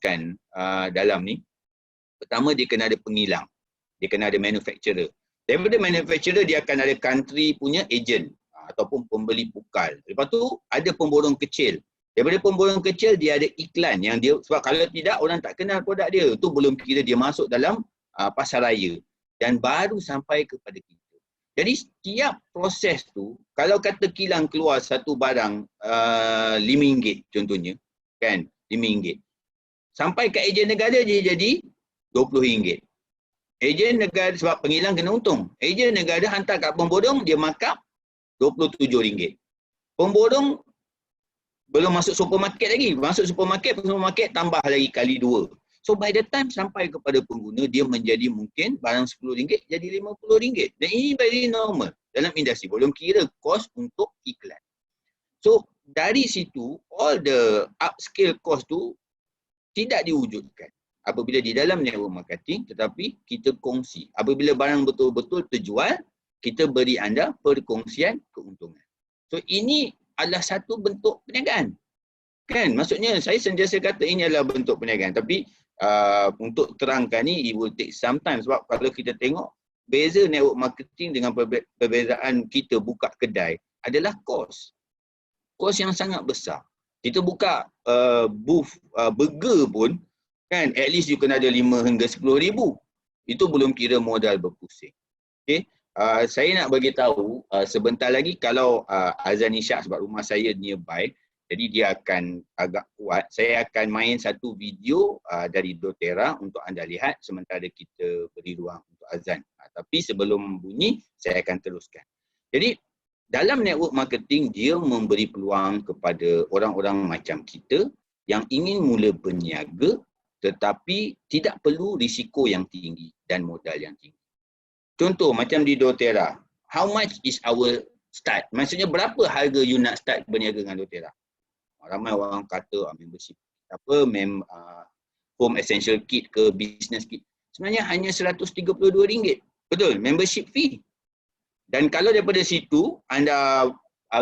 wujudkan dalam ni, pertama dia kena ada pengilang, dia kena ada manufacturer. Daripada manufacturer dia akan ada country punya agent ataupun pembeli pukal. Lepas tu ada pemborong kecil. Daripada pemborong kecil dia ada iklan yang dia, sebab kalau tidak orang tak kenal produk dia. Tu belum kira dia masuk dalam pasar raya. Dan baru sampai kepada kita. Jadi setiap proses tu, kalau kata kilang keluar satu barang RM5 contohnya, kan, RM5. Sampai ke ejen negara dia jadi RM20. Ejen negara, sebab pengilang kena untung. Ejen negara hantar kat pemborong, dia markup RM27. Pemborong belum masuk supermarket lagi. Masuk supermarket tambah lagi kali 2. So by the time sampai kepada pengguna, dia menjadi mungkin barang RM10 jadi RM50. Dan ini very normal dalam industri. Belum kira kos untuk iklan. So dari situ, all the upscale cost tu tidak diwujudkan apabila di dalam network marketing, tetapi kita kongsi. Apabila barang betul-betul terjual, kita beri anda perkongsian keuntungan. So ini adalah satu bentuk perniagaan. Kan? Maksudnya saya sentiasa kata ini adalah bentuk perniagaan. Tapi untuk terangkan ni, it will take some time. Sebab kalau kita tengok, beza network marketing dengan perbezaan kita buka kedai adalah kos. Kos yang sangat besar. Kita buka booth burger pun, kan, at least you kena ada 5 hingga 10 ribu. Itu belum kira modal berpusing. Okay. Saya nak bagi tahu sebentar lagi kalau azan isyak, sebab rumah saya nearby, jadi dia akan agak kuat. Saya akan main satu video dari doTERRA untuk anda lihat sementara kita beri ruang untuk azan. Tapi sebelum bunyi, saya akan teruskan. Jadi dalam network marketing, dia memberi peluang kepada orang-orang macam kita yang ingin mula berniaga tetapi tidak perlu risiko yang tinggi dan modal yang tinggi. Contoh macam di doTERRA, how much is our start? Maksudnya berapa harga you nak start berniaga dengan doTERRA? Ramai orang kata membership home essential kit ke business kit. Sebenarnya hanya RM132. Betul, membership fee. Dan kalau daripada situ anda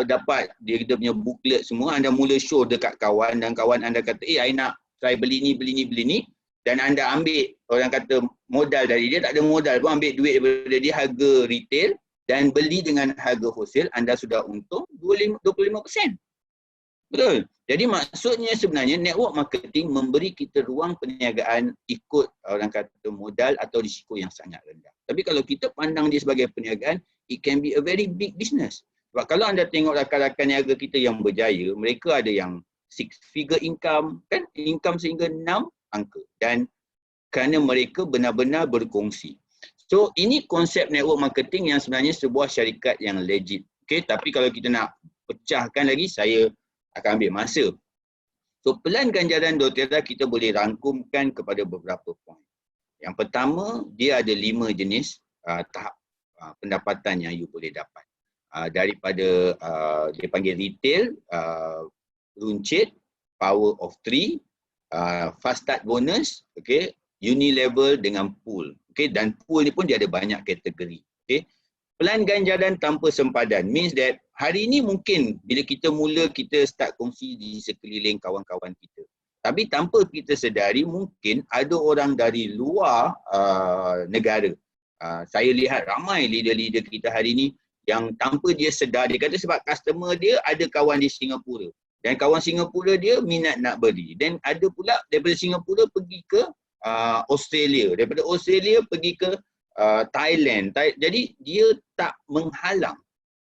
dapat dia punya booklet semua, anda mula show dekat kawan dan kawan anda kata, I nak try beli ni, dan anda ambil, orang kata modal dari dia, tak ada modal pun, ambil duit daripada dia harga retail dan beli dengan harga wholesale, anda sudah untung 25%. Betul? Jadi maksudnya sebenarnya network marketing memberi kita ruang perniagaan ikut orang kata modal atau risiko yang sangat rendah. Tapi kalau kita pandang dia sebagai perniagaan, it can be a very big business. Sebab kalau anda tengok rakan-rakan niaga kita yang berjaya, mereka ada yang 6-figure income, kan? Income sehingga 6 angka. Dan kerana mereka benar-benar berkongsi. So ini konsep network marketing yang sebenarnya sebuah syarikat yang legit. Okay? Tapi kalau kita nak pecahkan lagi, saya akan ambil masa. So pelan ganjaran doTERRA kita boleh rangkumkan kepada beberapa poin. Yang pertama, dia ada 5 jenis tahap pendapatan yang you boleh dapat. Daripada dia panggil retail, runcit, power of 3, fast start bonus, okay, unilevel dengan pool. Okay, dan pool ni pun dia ada banyak kategori. Okay. Pelan ganjaran tanpa sempadan means that hari ini mungkin bila kita mula kita start kongsi di sekeliling kawan-kawan kita. Tapi tanpa kita sedari mungkin ada orang dari luar negara. Saya lihat ramai leader-leader kita hari ini yang tanpa dia sedar, dia kata sebab customer dia ada kawan di Singapura. Dan kawan Singapura dia minat nak beli. Dan ada pula daripada Singapura pergi ke Australia. Daripada Australia pergi ke Thailand. Jadi dia tak menghalang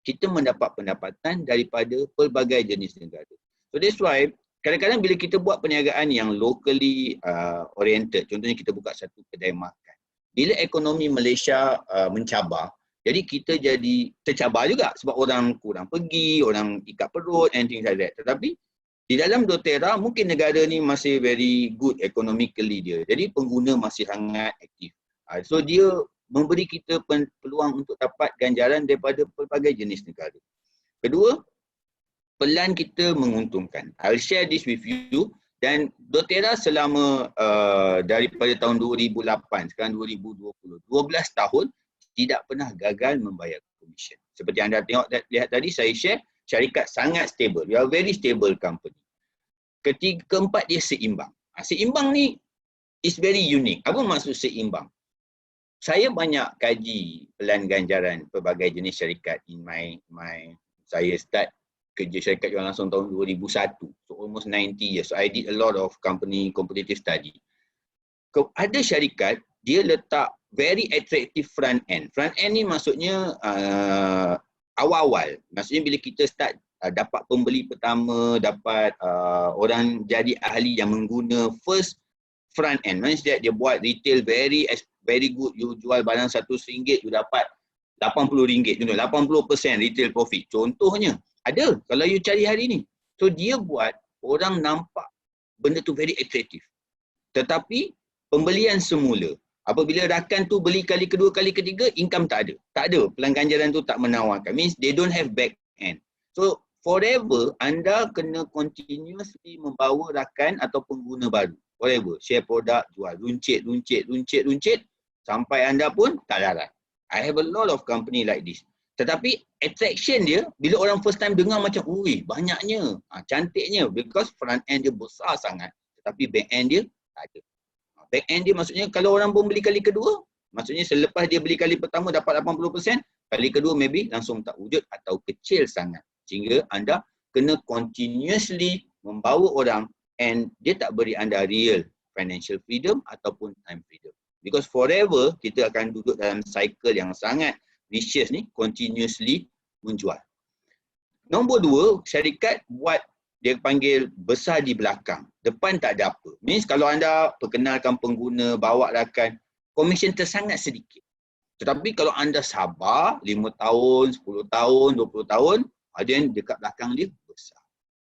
kita mendapat pendapatan daripada pelbagai jenis negara. So that's why kadang-kadang bila kita buat perniagaan yang locally oriented, contohnya kita buka satu kedai makan. Bila ekonomi Malaysia mencabar, jadi kita jadi tercabar juga sebab orang kurang pergi, orang ikat perut and things like that. Tetapi di dalam doTERRA mungkin negara ni masih very good economically dia. Jadi pengguna masih sangat aktif. So dia memberi kita peluang untuk dapat ganjaran daripada pelbagai jenis negara. Kedua, pelan kita menguntungkan. I'll share this with you. Dan doTERRA selama daripada tahun 2008, sekarang 2020, 12 tahun tidak pernah gagal membayar komisen. Seperti anda lihat tadi, saya share, syarikat sangat stable. We are very stable company. Keempat, dia seimbang. Seimbang ni is very unique. Apa maksud seimbang? Saya banyak kaji pelan ganjaran pelbagai jenis syarikat in saya start kerja syarikat jualan langsung tahun 2001. So almost 90 years. So I did a lot of company competitive study. Ada syarikat dia letak very attractive front end. Front end ni maksudnya awal-awal. Maksudnya bila kita start dapat pembeli pertama, dapat orang jadi ahli yang mengguna first front end. Maksudnya dia buat retail very good. You jual barang RM100, you dapat RM80. 80% retail profit. Contohnya, ada kalau you cari hari ni. So dia buat orang nampak benda tu very attractive. Tetapi pembelian semula, apabila rakan tu beli kali kedua, kali ketiga, income tak ada. Tak ada. Pelan ganjaran tu tak menawarkan. Means they don't have back end. So forever, anda kena continuously membawa rakan atau pengguna baru. Forever. Share produk, jual. Runcit. Sampai anda pun tak larat. I have a lot of company like this. Tetapi attraction dia, bila orang first time dengar macam, ui, banyaknya, cantiknya. Because front end dia besar sangat. Tetapi back end dia tak ada. Back end dia maksudnya kalau orang pun beli kali kedua, maksudnya selepas dia beli kali pertama dapat 80%, kali kedua maybe langsung tak wujud atau kecil sangat. Sehingga anda kena continuously membawa orang and dia tak beri anda real financial freedom ataupun time freedom. Because forever kita akan duduk dalam cycle yang sangat vicious ni, continuously menjual. Nombor dua, syarikat buat dia panggil besar di belakang. Depan tak ada apa. Means kalau anda perkenalkan pengguna, bawa rakan, komisen tersangat sedikit. Tetapi kalau anda sabar 5 tahun, 10 tahun, 20 tahun, ada yang dekat belakang dia besar.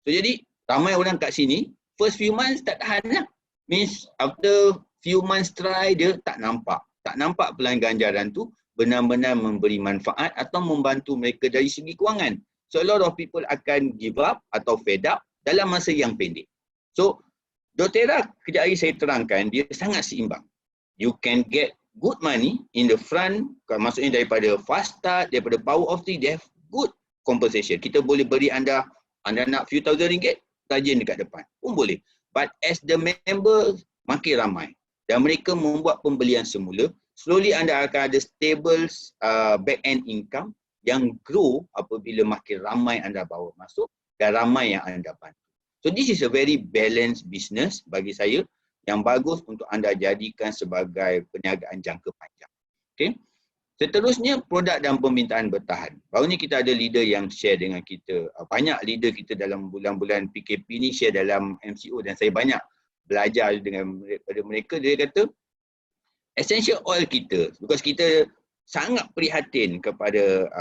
So jadi ramai orang kat sini, first few months tak tahan lah. Means after few months try dia tak nampak. Tak nampak pelan ganjaran tu benar-benar memberi manfaat atau membantu mereka dari segi kewangan. So a lot of people akan give up atau fed up dalam masa yang pendek. So doTERRA kejap lagi saya terangkan dia sangat seimbang. You can get good money in the front, maksudnya daripada fast start, daripada power of three, they have good compensation. Kita boleh beri anda nak few thousand ringgit, rajin dekat depan pun boleh. But as the member makin ramai dan mereka membuat pembelian semula, slowly anda akan ada stable back end income yang grow apabila makin ramai anda bawa masuk dan ramai yang anda bantu. So this is a very balanced business bagi saya yang bagus untuk anda jadikan sebagai perniagaan jangka panjang. Okay. Seterusnya, produk dan permintaan bertahan. Baru ni kita ada leader yang share dengan kita. Banyak leader kita dalam bulan-bulan PKP ni share dalam MCO dan saya banyak belajar daripada mereka. Dia kata, essential oil kita, because kita sangat prihatin kepada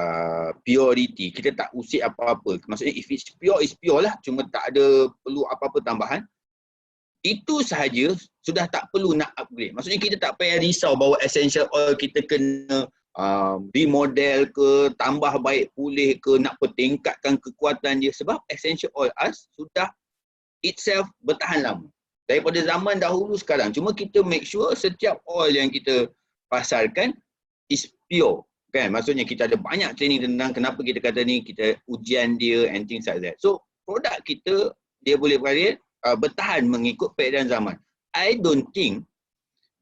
purity. Kita tak usik apa-apa. Maksudnya if it's pure lah. Cuma tak ada perlu apa-apa tambahan. Itu sahaja sudah tak perlu nak upgrade. Maksudnya kita tak payah risau bahawa essential oil kita kena remodel ke, tambah baik pulih ke, nak pertingkatkan kekuatan dia. Sebab essential oil us sudah itself bertahan lama. Daripada zaman dahulu sekarang. Cuma kita make sure setiap oil yang kita pasarkan is pure. Kan? Maksudnya kita ada banyak training tentang kenapa kita kata ni, kita ujian dia and things like that. So produk kita dia boleh bertahan mengikut peredaran zaman. I don't think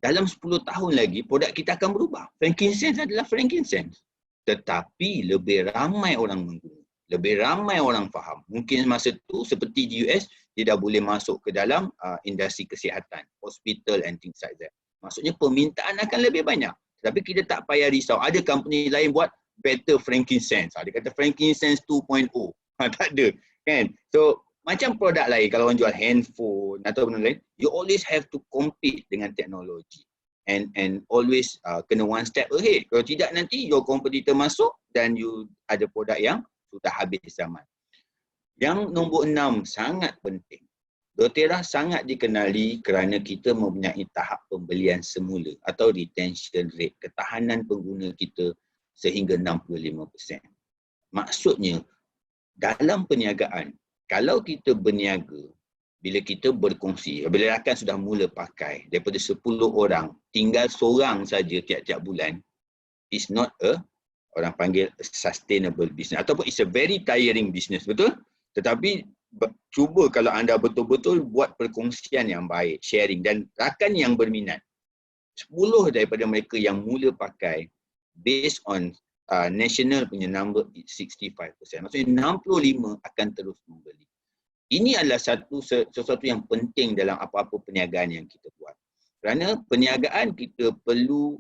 dalam 10 tahun lagi produk kita akan berubah. Frankincense adalah frankincense. Tetapi lebih ramai orang mengguna. Lebih ramai orang faham. Mungkin masa tu seperti di US, dia dah boleh masuk ke dalam industri kesihatan, hospital and things like that. Maksudnya permintaan akan lebih banyak. Tapi kita tak payah risau. Ada company lain buat better frankincense. Dia kata frankincense 2.0. Tak ada. Kan? So macam produk lain, kalau orang jual handphone atau benda lain, you always have to compete dengan teknologi. And always kena one step ahead. Kalau tidak nanti your competitor masuk dan you ada produk yang sudah habis zaman. Yang nombor 6 sangat penting. doTERRA sangat dikenali kerana kita mempunyai tahap pembelian semula atau retention rate, ketahanan pengguna kita sehingga 65%. Maksudnya dalam perniagaan, kalau kita berniaga, bila kita berkongsi, bila rakan sudah mula pakai, daripada 10 orang, tinggal seorang saja tiap-tiap bulan, it's not orang panggil sustainable business. Ataupun it's a very tiring business, betul? Tetapi cuba kalau anda betul-betul buat perkongsian yang baik, sharing, dan rakan yang berminat. 10 daripada mereka yang mula pakai based on national punya number 65%. Maksudnya 65 akan terus membeli. Ini adalah sesuatu yang penting dalam apa-apa perniagaan yang kita buat. Kerana perniagaan kita perlu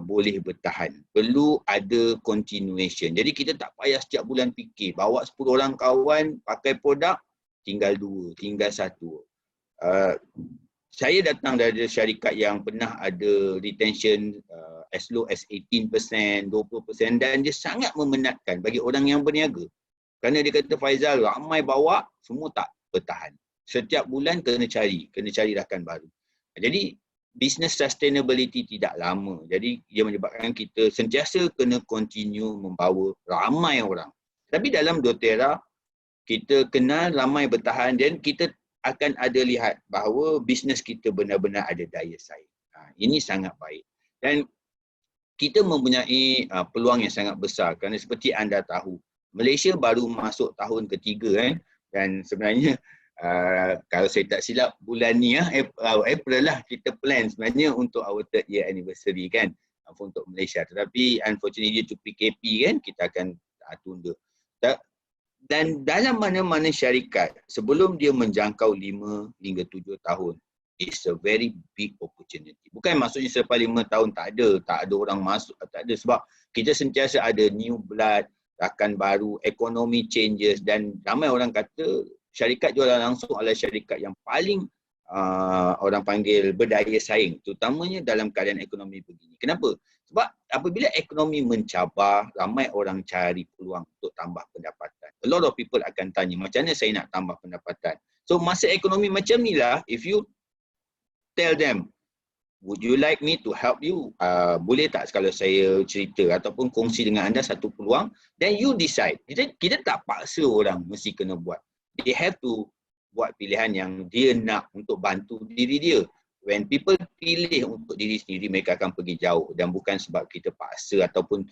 boleh bertahan. Perlu ada continuation. Jadi kita tak payah setiap bulan fikir. Bawa 10 orang kawan pakai produk, tinggal 2, tinggal 1. Saya datang dari syarikat yang pernah ada retention as low as 18%, 20% dan dia sangat memenatkan bagi orang yang berniaga. Kerana dia kata, Faizal, ramai bawa, semua tak bertahan. Setiap bulan kena cari rakan baru. Jadi business sustainability tidak lama. Jadi dia menyebabkan kita sentiasa kena continue membawa ramai orang. Tapi dalam doTERRA, kita kenal ramai bertahan dan kita akan ada lihat bahawa bisnes kita benar-benar ada daya saing. Ini sangat baik. Dan kita mempunyai peluang yang sangat besar kerana seperti anda tahu, Malaysia baru masuk tahun ketiga kan, dan sebenarnya kalau saya tak silap bulan ni April lah kita plan sebenarnya untuk our 3rd year anniversary kan untuk Malaysia, tetapi unfortunately due to PKP kan kita akan tunda. Dan dalam mana-mana syarikat sebelum dia menjangkau 5 hingga 7 tahun, it's a very big opportunity. Bukan maksudnya selepas 5 tahun tak ada orang masuk, tak ada, sebab kita sentiasa ada new blood, rakan baru, ekonomi changes dan ramai orang kata syarikat jualan langsung adalah syarikat yang paling orang panggil berdaya saing, terutamanya dalam keadaan ekonomi begini. Kenapa? Sebab apabila ekonomi mencabar, ramai orang cari peluang untuk tambah pendapatan. A lot of people akan tanya, macam mana saya nak tambah pendapatan? So masa ekonomi macam ni lah, if you tell them, would you like me to help you? Boleh tak kalau saya cerita ataupun kongsi dengan anda satu peluang? Then you decide. Kita tak paksa orang mesti kena buat. They have to buat pilihan yang dia nak untuk bantu diri dia. When people pilih untuk diri sendiri, mereka akan pergi jauh dan bukan sebab kita paksa ataupun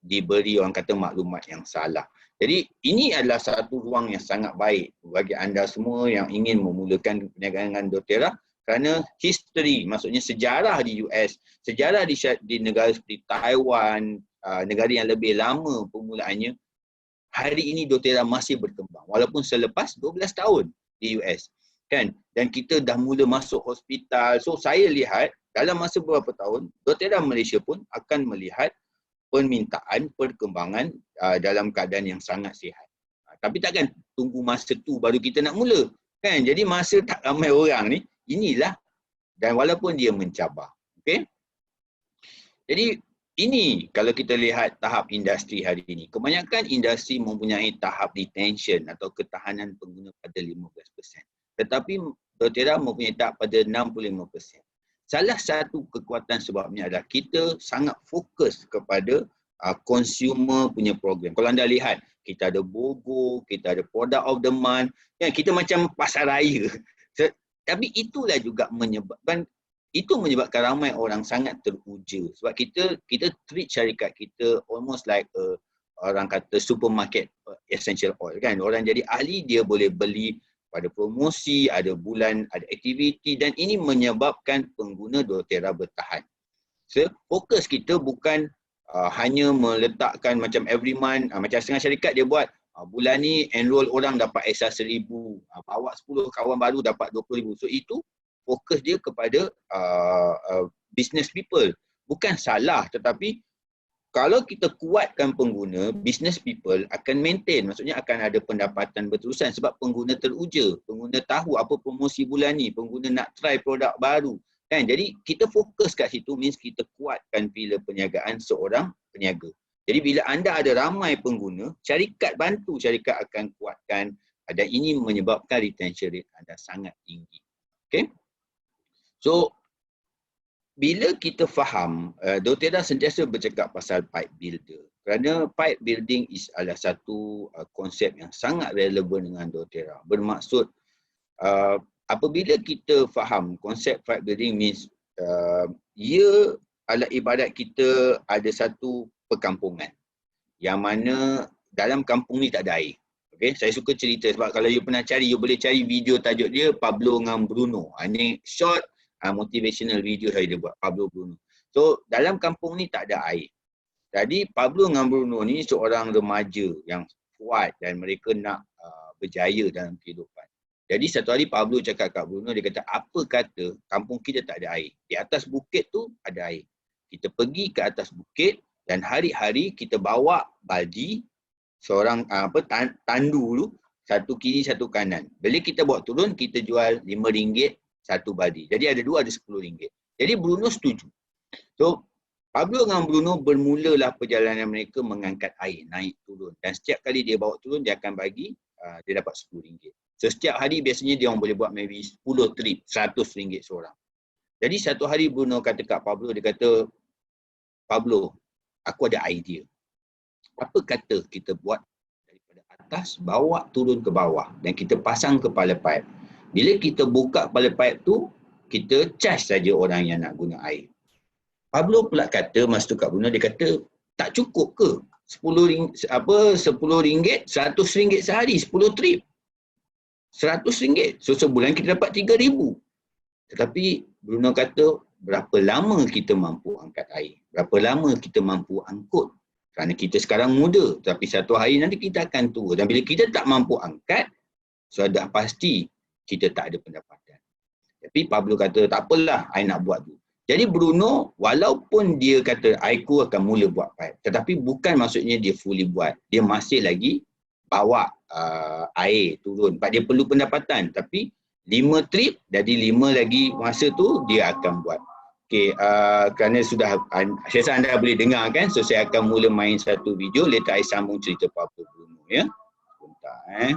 diberi orang kata maklumat yang salah. Jadi ini adalah satu ruang yang sangat baik bagi anda semua yang ingin memulakan perniagaan dengan doTERRA kerana history, maksudnya sejarah di US, sejarah di negara seperti Taiwan, negara yang lebih lama permulaannya, hari ini doTERRA masih berkembang walaupun selepas 12 tahun di US. Kan? Dan kita dah mula masuk hospital. So saya lihat dalam masa beberapa tahun, doTERRA Malaysia pun akan melihat permintaan perkembangan dalam keadaan yang sangat sihat. Tapi takkan tunggu masa tu baru kita nak mula. Kan? Jadi masa tak ramai orang ni, inilah. Dan walaupun dia mencabar. Okay? Jadi ini kalau kita lihat tahap industri hari ini. Kebanyakan industri mempunyai tahap retention atau ketahanan pengguna pada 15%. Tetapi doTERRA mempunyai tahap pada 65%. Salah satu kekuatan sebabnya adalah kita sangat fokus kepada consumer punya program. Kalau anda lihat, kita ada BOGO, kita ada product of the month, ya, kita macam pasar raya. Tapi itulah juga menyebabkan ramai orang sangat teruja. Sebab kita treat syarikat kita almost like orang kata supermarket essential oil kan. Orang jadi ahli, dia boleh beli pada promosi, ada bulan, ada aktiviti dan ini menyebabkan pengguna doTERRA bertahan. So, fokus kita bukan hanya meletakkan macam every month, macam setengah syarikat dia buat, bulan ni enroll orang dapat extra 1,000, bawa 10 kawan baru dapat 20,000. So itu fokus dia kepada business people. Bukan salah, tetapi kalau kita kuatkan pengguna, business people akan maintain. Maksudnya akan ada pendapatan berterusan sebab pengguna teruja. Pengguna tahu apa promosi bulan ni. Pengguna nak try produk baru. Kan? Jadi kita fokus kat situ means kita kuatkan pilar perniagaan seorang peniaga. Jadi bila anda ada ramai pengguna, syarikat bantu, syarikat akan kuatkan dan ini menyebabkan retention rate anda sangat tinggi. Okay? So, bila kita faham, doTERRA sentiasa bercakap pasal pipe builder. Kerana pipe building adalah satu konsep yang sangat relevan dengan doTERRA. Bermaksud, apabila kita faham konsep pipe building means, ia adalah ibarat kita ada satu perkampungan. Yang mana dalam kampung ni tak ada air. Okay, saya suka cerita sebab kalau you pernah cari, you boleh cari video tajuk dia Pablo dengan Bruno. Ini short motivational video saya dia buat, Pablo Bruno. So dalam kampung ni tak ada air. Jadi Pablo dengan Bruno ni seorang remaja yang kuat dan mereka nak berjaya dalam kehidupan. Jadi satu hari Pablo cakap kat Bruno, dia kata, apa kata kampung kita tak ada air. Di atas bukit tu ada air. Kita pergi ke atas bukit dan hari-hari kita bawa baldi, seorang tandu dulu, satu kiri satu kanan. Bila kita bawa turun, kita jual RM5 satu baldi. Jadi ada dua, ada RM10. Jadi Bruno setuju. So Pablo dengan Bruno bermulalah perjalanan mereka mengangkat air, naik turun. Dan setiap kali dia bawa turun, dia akan bagi, dia dapat RM10. So setiap hari biasanya dia orang boleh buat maybe 10 trip, RM100 seorang. Jadi satu hari Bruno kata kat Pablo, dia kata, Pablo, aku ada idea. Apa kata kita buat daripada atas, bawa turun ke bawah dan kita pasang kepala pipe. Bila kita buka kepala pipe tu, kita charge saja orang yang nak guna air. Pablo pula kata, masa tu kat Bruno, dia kata, tak cukup ke? RM10, RM100 sehari, 10 trip. RM100. So sebulan kita dapat RM3,000. Tetapi Bruno kata, berapa lama kita mampu angkat air? Berapa lama kita mampu angkut? Kerana kita sekarang muda, tapi satu hari nanti kita akan tua. Dan bila kita tak mampu angkat, sudah pasti kita tak ada pendapatan. Tapi Pablo kata, tak apalah, I nak buat tu. Jadi Bruno, walaupun dia kata, aku akan mula buat pipe, tetapi bukan maksudnya dia fully buat. Dia masih lagi bawa air turun. Sebab dia perlu pendapatan. Tapi 5 trip, jadi 5 lagi masa tu, dia akan buat. Okay, kerana sudah, saya rasa anda boleh dengar kan, so saya akan mula main satu video, later I sambung cerita Pablo Bruno ya. Sebentar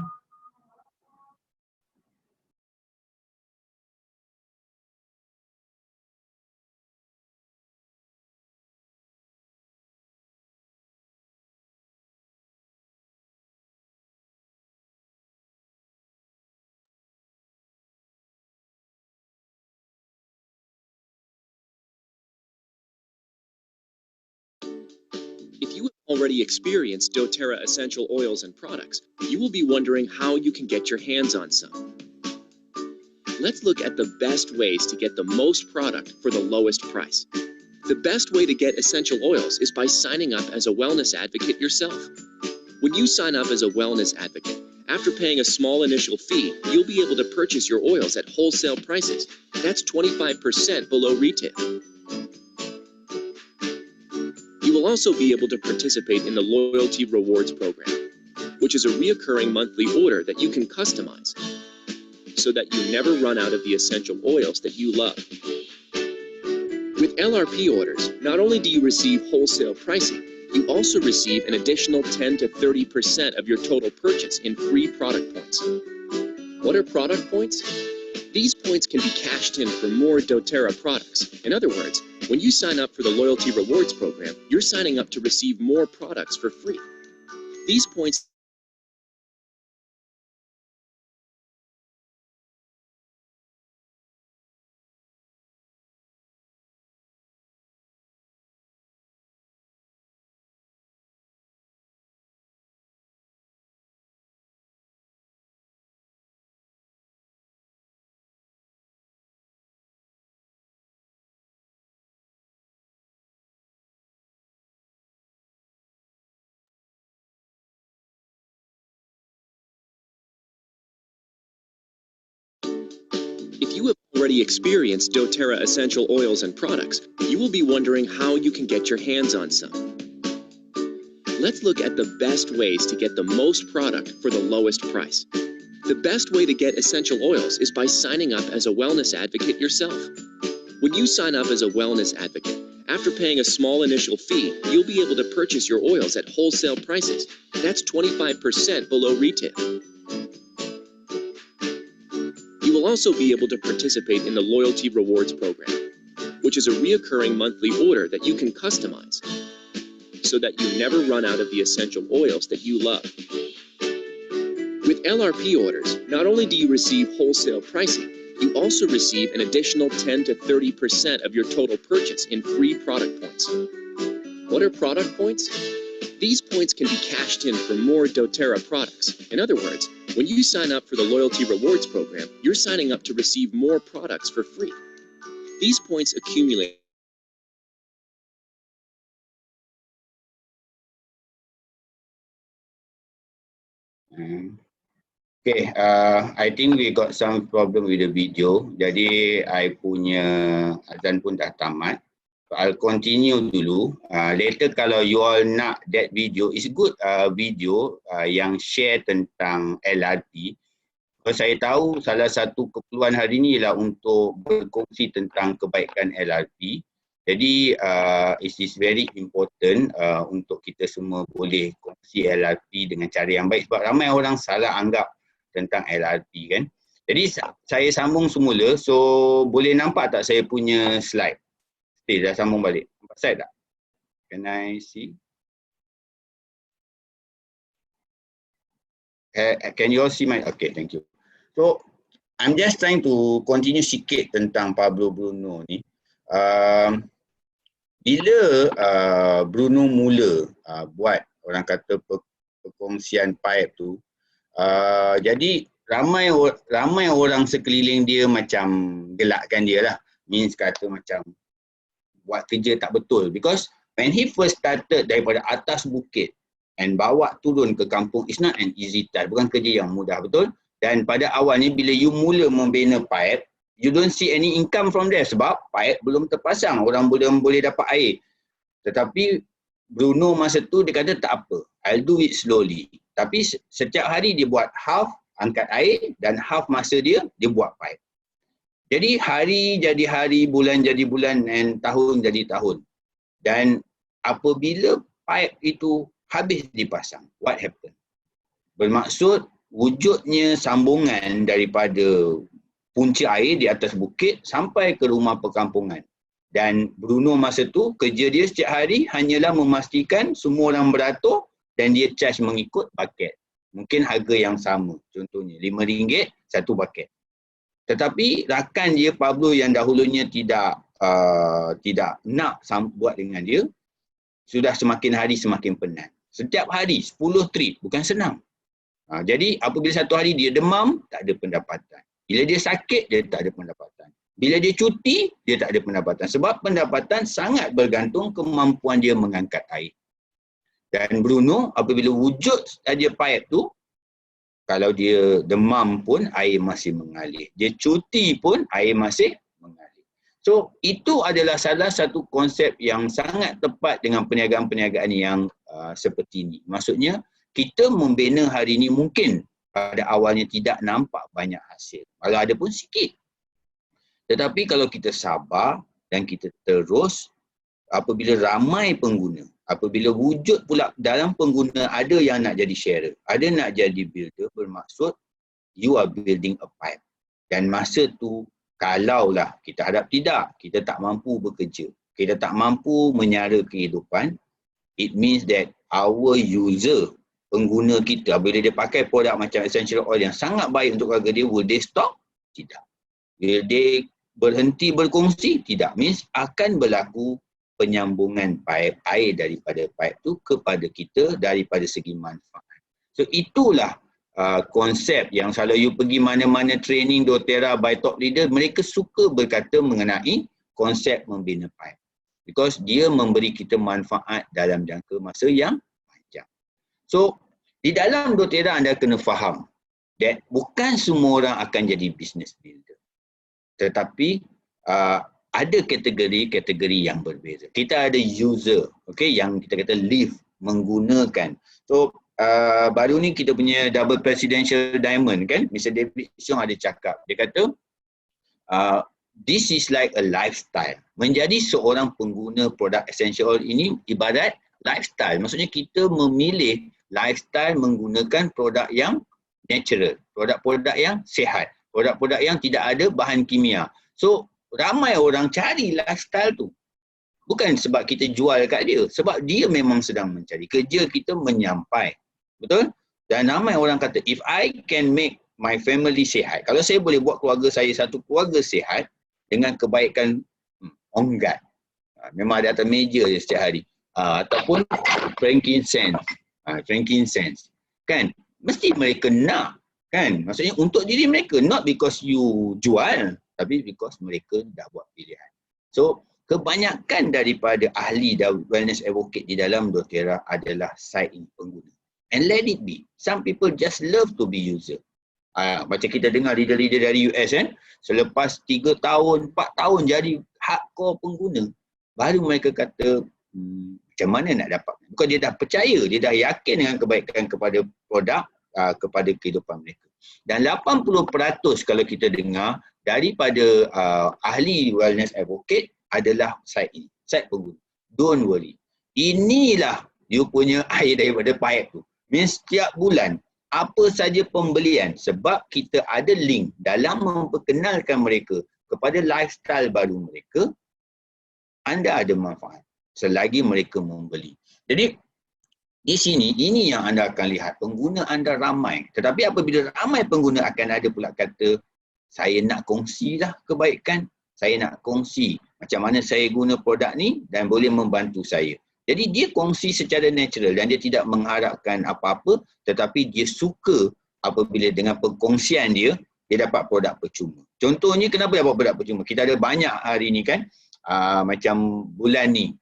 If you have already experienced doTERRA essential oils and products, you will be wondering how you can get your hands on some. Let's look at the best ways to get the most product for the lowest price. The best way to get essential oils is by signing up as a wellness advocate yourself. When you sign up as a wellness advocate, after paying a small initial fee, you'll be able to purchase your oils at wholesale prices. That's 25% below retail. You will also be able to participate in the Loyalty Rewards Program, which is a reoccurring monthly order that you can customize so that you never run out of the essential oils that you love. With LRP orders, not only do you receive wholesale pricing, you also receive an additional 10 to 30% of your total purchase in free product points. What are product points? These points can be cashed in for more doTERRA products. In other words, when you sign up for the Loyalty Rewards Program, you're signing up to receive more products for free. These points If you have already experienced doTERRA essential oils and products, you will be wondering how you can get your hands on some. Let's look at the best ways to get the most product for the lowest price. The best way to get essential oils is by signing up as a wellness advocate yourself. When you sign up as a wellness advocate, after paying a small initial fee, you'll be able to purchase your oils at wholesale prices. That's 25% below retail. You will also be able to participate in the Loyalty Rewards Program, which is a reoccurring monthly order that you can customize so that you never run out of the essential oils that you love. With LRP orders, not only do you receive wholesale pricing, you also receive an additional 10 to 30% of your total purchase in free product points. What are product points? These points can be cashed in for more doTERRA products. In other words, when you sign up for the Loyalty Rewards program, you're signing up to receive more products for free. These points accumulate. Okay, I think we got some problem with the video. Jadi, I punya azan pun dah tamat. So, I'll continue dulu. Later kalau you all nak that video, it's good video yang share tentang LRT. So, saya tahu salah satu keperluan hari ini ialah untuk berkongsi tentang kebaikan LRT. Jadi, it is very important untuk kita semua boleh kongsi LRT dengan cara yang baik. Sebab ramai orang salah anggap tentang LRT kan. Jadi saya sambung semula. So boleh nampak tak saya punya slide? Okay, dah sambung balik. Nampak slide tak? Can I see? Can you all see my? Okay, thank you. So I'm just trying to continue sikit tentang Pablo Bruno ni. Bila Bruno mula buat orang kata perkongsian pipe tu, jadi ramai orang sekeliling dia macam gelakkan dia lah. Means kata macam buat kerja tak betul. Because when he first started daripada atas bukit and bawa turun ke kampung, it's not an easy task. Bukan kerja yang mudah, betul? Dan pada awalnya bila you mula membina pipe, you don't see any income from there sebab pipe belum terpasang. Orang belum boleh dapat air. Tetapi Bruno masa tu dia kata tak apa, I'll do it slowly. Tapi setiap hari dia buat half angkat air dan half masa dia buat pipe. Jadi hari jadi hari, bulan jadi bulan dan tahun jadi tahun. Dan apabila pipe itu habis dipasang, what happened? Bermaksud wujudnya sambungan daripada punca air di atas bukit sampai ke rumah perkampungan. Dan Bruno masa tu kerja dia setiap hari hanyalah memastikan semua orang beratur dan dia charge mengikut bucket. Mungkin harga yang sama. Contohnya RM5 satu bucket. Tetapi rakan dia Pablo yang dahulunya tidak nak buat dengan dia, sudah semakin hari semakin penat. Setiap hari 10 trip, bukan senang. Jadi apabila satu hari dia demam, tak ada pendapatan. Bila dia sakit, dia tak ada pendapatan. Bila dia cuti, dia tak ada pendapatan. Sebab pendapatan sangat bergantung kemampuan dia mengangkat air. Dan Bruno apabila wujud saja pipe tu, kalau dia demam pun air masih mengalir. Dia cuti pun air masih mengalir. So itu adalah salah satu konsep yang sangat tepat dengan perniagaan-perniagaan yang seperti ini. Maksudnya kita membina hari ini mungkin pada awalnya tidak nampak banyak hasil. Kalau ada pun sikit. Tetapi kalau kita sabar dan kita terus, apabila ramai pengguna, apabila wujud pula dalam pengguna ada yang nak jadi sharer, ada nak jadi builder, bermaksud you are building a pipe. Dan masa tu kalaulah kita harap tidak, kita tak mampu bekerja, kita tak mampu menyara kehidupan, it means that our user, pengguna kita, bila dia pakai produk macam essential oil yang sangat baik untuk keluarga dia, will they stop? Tidak. Will they berhenti berkongsi? Tidak. Means akan berlaku penyambungan pipe air daripada pipe tu kepada kita daripada segi manfaat. So itulah konsep yang kalau you pergi mana-mana training doTERRA by top leader, mereka suka berkata mengenai konsep membina pipe. Because dia memberi kita manfaat dalam jangka masa yang panjang. So di dalam doTERRA anda kena faham that bukan semua orang akan jadi business builder. Tetapi ada kategori-kategori yang berbeza. Kita ada user, okay, yang kita kata live, menggunakan. So baru ni kita punya double presidential diamond kan, Mr. David Siong ada cakap, dia kata this is like a lifestyle. Menjadi seorang pengguna produk essential oil ini ibarat lifestyle. Maksudnya kita memilih lifestyle menggunakan produk yang natural, produk-produk yang sihat, produk-produk yang tidak ada bahan kimia. So ramai orang cari lifestyle tu. Bukan sebab kita jual kat dia, sebab dia memang sedang mencari. Kerja kita menyampai. Betul? Dan ramai orang kata, if I can make my family sihat, kalau saya boleh buat keluarga saya satu keluarga sihat dengan kebaikan, on guard. Memang ada atas meja je setiap hari. ataupun frankincense. Frankincense. Kan? Mesti mereka nak. Kan? Maksudnya untuk diri mereka. Not because you jual, tapi because mereka dah buat pilihan. So, kebanyakan daripada ahli dan wellness advocate di dalam doTERRA adalah side pengguna. And let it be. Some people just love to be user. Macam kita dengar leader-leader dari US kan, selepas 3 tahun, 4 tahun jadi hardcore pengguna, baru mereka kata, macam mana nak dapat? Bukan dia dah percaya, dia dah yakin dengan kebaikan kepada produk, kepada kehidupan mereka. Dan 80% kalau kita dengar daripada ahli wellness advocate adalah side pengguna. Don't worry. Inilah dia punya air daripada pipe tu. Means setiap bulan apa saja pembelian, sebab kita ada link dalam memperkenalkan mereka kepada lifestyle baru mereka, anda ada manfaat selagi mereka membeli. Jadi di sini, ini yang anda akan lihat, pengguna anda ramai. Tetapi apabila ramai pengguna, akan ada pula kata, saya nak kongsilah kebaikan, saya nak kongsi macam mana saya guna produk ni dan boleh membantu saya. Jadi dia kongsi secara natural dan dia tidak mengharapkan apa-apa, tetapi dia suka apabila dengan perkongsian dia dapat produk percuma. Contohnya kenapa dapat produk percuma? Kita ada banyak hari ni kan, macam bulan ni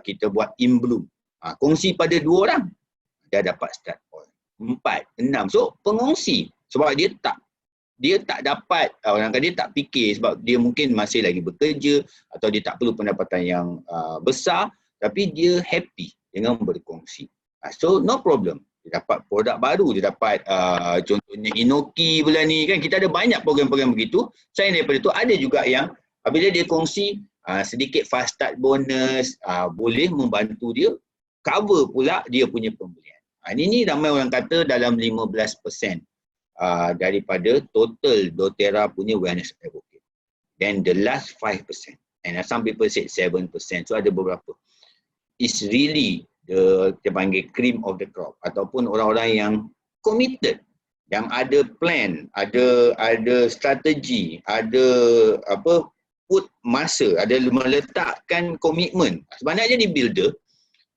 kita buat in bloom. Kongsi pada 2 orang, dia dapat start oil. 4, 6. So pengongsi, sebab dia tak dapat, orang kata dia tak fikir sebab dia mungkin masih lagi bekerja atau dia tak perlu pendapatan yang besar, tapi dia happy dengan berkongsi. So no problem. Dia dapat produk baru, dia dapat contohnya Inoki bulan ni kan, kita ada banyak program-program begitu. Selain daripada tu ada juga yang apabila dia kongsi sedikit fast start bonus, boleh membantu dia cover pula dia punya pembelian. Ini ramai orang kata dalam 15% daripada total doTERRA punya wellness advocate. Then the last 5%, and some people say 7%, so ada beberapa. It's really dia panggil cream of the crop, ataupun orang-orang yang committed, yang ada plan, ada strategi, ada put masa, ada meletakkan komitmen. Sebenarnya di builder,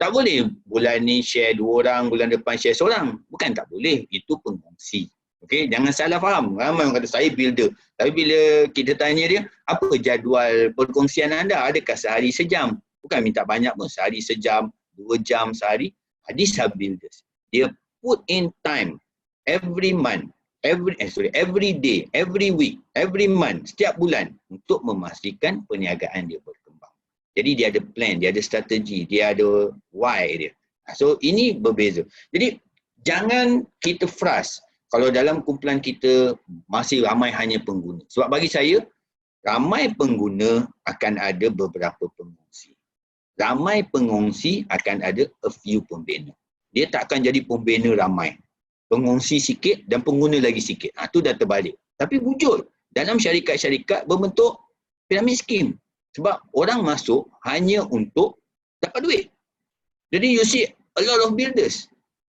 tak boleh bulan ni share 2 orang, bulan depan share seorang. Bukan tak boleh, itu pengongsi. Okey, jangan salah faham. Ramai orang kata saya builder. Tapi bila kita tanya dia, apa jadual perkongsian anda? Adakah sehari sejam? Bukan minta banyak pun, sehari sejam, 2 jam sehari. These are builders. Dia put in time every month, every day, every week, every month, setiap bulan untuk memastikan perniagaan dia berkembang. Jadi dia ada plan, dia ada strategi, dia ada why dia. So ini berbeza. Jadi jangan kita frust kalau dalam kumpulan kita masih ramai hanya pengguna. Sebab bagi saya, ramai pengguna akan ada beberapa pengongsi. Ramai pengongsi akan ada a few pembina. Dia tak akan jadi pembina ramai. Pengongsi sikit dan pengguna lagi sikit. Itu dah terbalik. Tapi wujud dalam syarikat-syarikat berbentuk piramid scheme. Sebab orang masuk hanya untuk dapat duit. Jadi you see a lot of builders.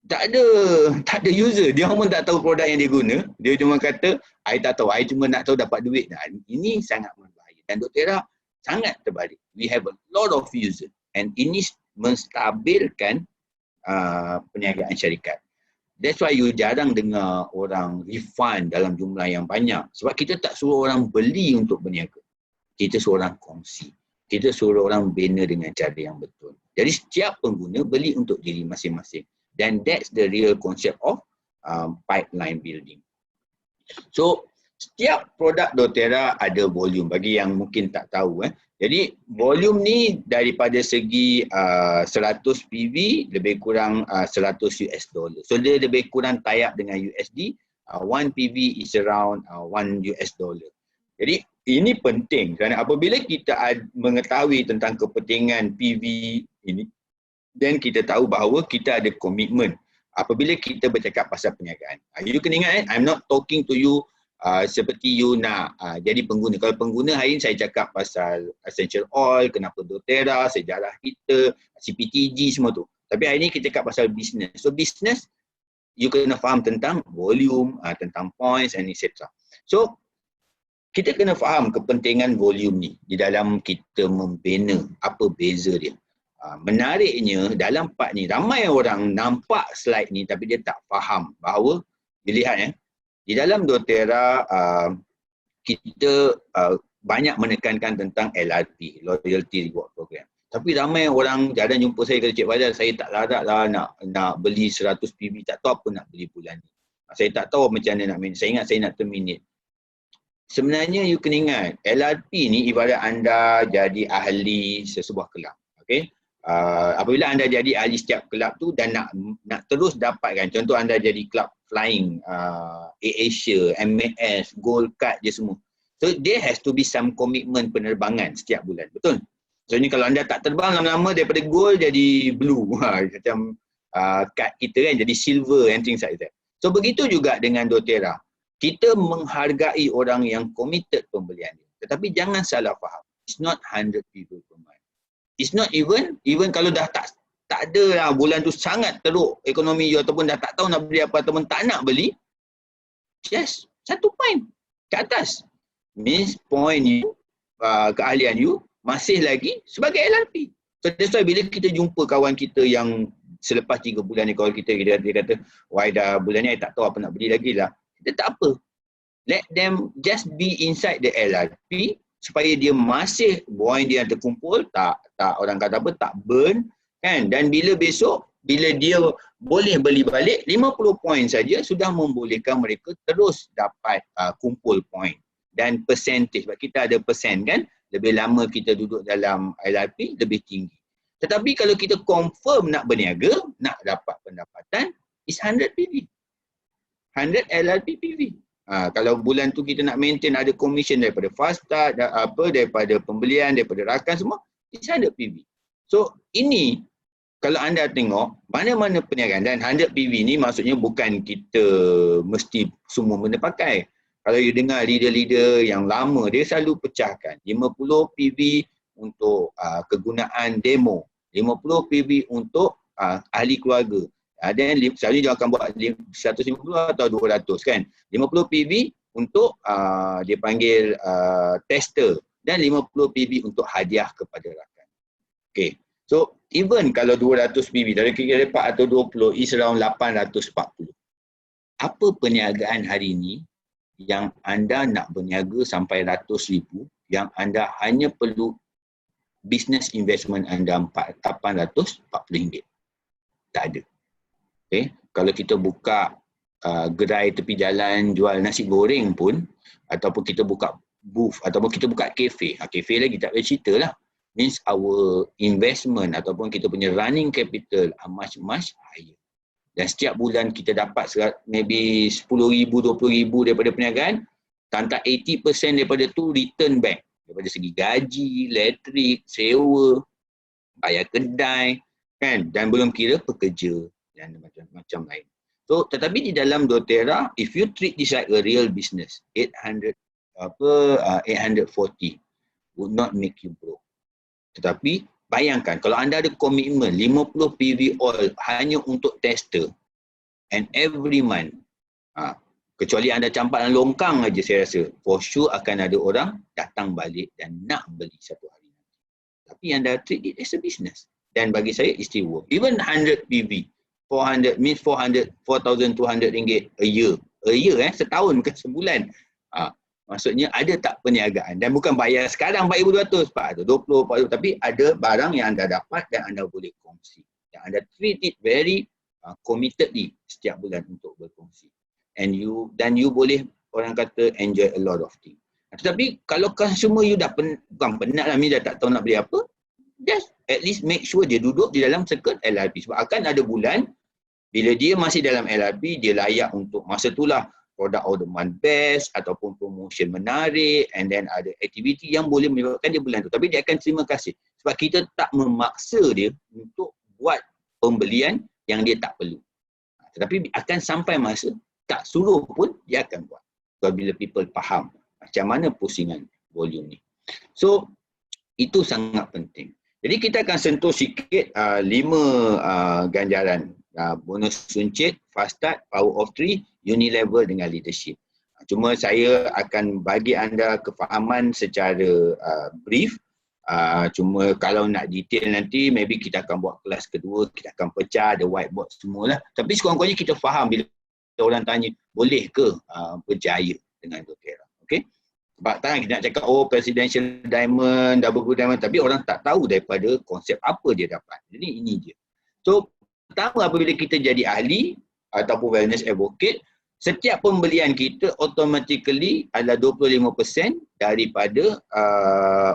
Tak ada user. Dia pun tak tahu produk yang dia guna. Dia cuma kata, I tak tahu. I cuma nak tahu dapat duit. Nah, ini sangat berbahaya. Dan doTERRA sangat terbalik. We have a lot of user. And ini menstabilkan perniagaan syarikat. That's why you jarang dengar orang refund dalam jumlah yang banyak. Sebab kita tak suruh orang beli untuk berniaga. Kita suruh orang kongsi. Kita suruh orang bina dengan cara yang betul. Jadi setiap pengguna beli untuk diri masing-masing. Dan that's the real concept of pipeline building. So setiap produk doTERRA ada volume bagi yang mungkin tak tahu. Jadi volume ni daripada segi 100 PV lebih kurang 100 US dollar. So dia lebih kurang tie up dengan USD. 1 PV is around 1 US dollar. Jadi ini penting kerana apabila kita mengetahui tentang kepentingan PV ini, dan kita tahu bahawa kita ada komitmen apabila kita bercakap pasal perniagaan. You kena ingat, I'm not talking to you seperti you nak jadi pengguna. Kalau pengguna, hari ini saya cakap pasal essential oil, kenapa doTERRA, sejarah kita, CPTG semua tu. Tapi hari ini kita cakap pasal business. So business, you kena faham tentang volume, tentang points and etc. So kita kena faham kepentingan volume ni di dalam kita membina apa beza dia. Menariknya dalam part ni ramai orang nampak slide ni tapi dia tak faham bahawa dilihat di dalam doTERRA kita banyak menekankan tentang LRP, Loyalty Reward Program. Tapi ramai orang jarang jumpa saya kata, Cik Fazal, saya tak larat lah nak beli 100 PB, tak tahu apa nak beli bulan ni. Saya tak tahu macam mana nak minit. Saya ingat saya nak terminate. Sebenarnya you kena ingat, LRP ni ibarat anda jadi ahli sesebuah kelab. Okay? Apabila anda jadi ahli setiap kelab tu dan nak terus dapatkan, contoh anda jadi kelab flying, AirAsia, MAS, Gold Card je semua. So there has to be some commitment penerbangan setiap bulan, betul? So ni kalau anda tak terbang lama-lama daripada gold jadi blue, macam card kita kan jadi silver and things like that. So begitu juga dengan doTERRA. Kita menghargai orang yang committed pembelian dia. Tetapi jangan salah faham. It's not 100 people per month. It's not even kalau dah tak ada lah bulan tu sangat teruk ekonomi you ataupun dah tak tahu nak beli apa ataupun tak nak beli, just 1 point ke atas. Means point you, keahlian you masih lagi sebagai LRP. So that's why bila kita jumpa kawan kita yang selepas 3 bulan ni kalau dia kata, why dah bulan ni I tak tahu apa nak beli lagi lah. Dia tak apa. Let them just be inside the LRP supaya dia masih point dia terkumpul, tak orang kata apa, tak burn kan. Dan bila besok, bila dia boleh beli balik, 50 point saja sudah membolehkan mereka terus dapat kumpul point. Dan percentage, sebab kita ada persen kan, lebih lama kita duduk dalam LRP, lebih tinggi. Tetapi kalau kita confirm nak berniaga, nak dapat pendapatan, is 100 PV. 100 LRP PV. Kalau bulan tu kita nak maintain ada commission daripada fast start, daripada pembelian, daripada rakan semua, it's 100 PV. So ini kalau anda tengok mana-mana perniagaan, dan 100 PV ni maksudnya bukan kita mesti semua benda pakai. Kalau you dengar leader-leader yang lama, dia selalu pecahkan 50 PV untuk kegunaan demo, 50 PV untuk ahli keluarga. Dan selalunya dia akan buat 150 atau 200 kan. 50 PV untuk dia panggil tester dan 50 PV untuk hadiah kepada rakan. Okay. So even kalau 200 PV dari kira 4 atau 20 is around 840. Apa perniagaan hari ini yang anda nak berniaga sampai ratus ribu yang anda hanya perlu business investment anda RM840? Tak ada. Okay. Kalau kita buka gerai tepi jalan jual nasi goreng pun, ataupun kita buka booth, ataupun kita buka kafe. Kafe lagi tak boleh cerita lah. Means our investment ataupun kita punya running capital are much higher. Dan setiap bulan kita dapat maybe 10,000, 20,000 daripada perniagaan, tak 80% daripada tu return back. Daripada segi gaji, elektrik, sewa, bayar kedai, kan? Dan belum kira pekerja dan macam-macam lain. So, tetapi di dalam doTERRA, if you treat this like a real business, 840 would not make you broke. Tetapi bayangkan kalau anda ada komitmen 50 PV oil hanya untuk tester and every month, kecuali anda campak dalam longkang aja, saya rasa for sure akan ada orang datang balik dan nak beli satu hari nanti. Tapi anda treat it as a business. Dan bagi saya it's still worth. Even 100 PV, 400 means 4,200 ringgit a year. Setahun bukan sebulan. Maksudnya ada tak perniagaan, dan bukan bayar sekarang 4,200, 420, 40, tapi ada barang yang anda dapat dan anda boleh kongsi. Dan anda treat it very committedly setiap bulan untuk berkongsi. And you boleh orang kata enjoy a lot of things. Tetapi kalau consumer you dah bukan penat lah, dah tak tahu nak beli apa, just at least make sure dia duduk di dalam circle LRP. Sebab akan ada bulan bila dia masih dalam LRP, dia layak untuk masa itulah produk of the month best ataupun promotion menarik, and then ada aktiviti yang boleh menyebabkan dia bulan tu. Tapi dia akan terima kasih sebab kita tak memaksa dia untuk buat pembelian yang dia tak perlu. Tetapi akan sampai masa tak suruh pun dia akan buat. So bila people faham macam mana pusingan volume ni. So itu sangat penting. Jadi kita akan sentuh sikit 5 ganjaran. Bonus suncit, fast start, power of 3, unilevel dengan leadership. Cuma saya akan bagi anda kefahaman secara brief Cuma kalau nak detail nanti, maybe kita akan buat kelas kedua, kita akan pecah, ada whiteboard semualah. Tapi sekurang-kurangnya kita faham bila orang tanya, boleh ke berjaya dengan doTERRA? Okay? Sebab tak kita nak cakap, presidential diamond, double good diamond, tapi orang tak tahu daripada konsep apa dia dapat. Jadi ini je. So, pertama apabila kita jadi ahli ataupun wellness advocate, setiap pembelian kita automatically adalah 25% daripada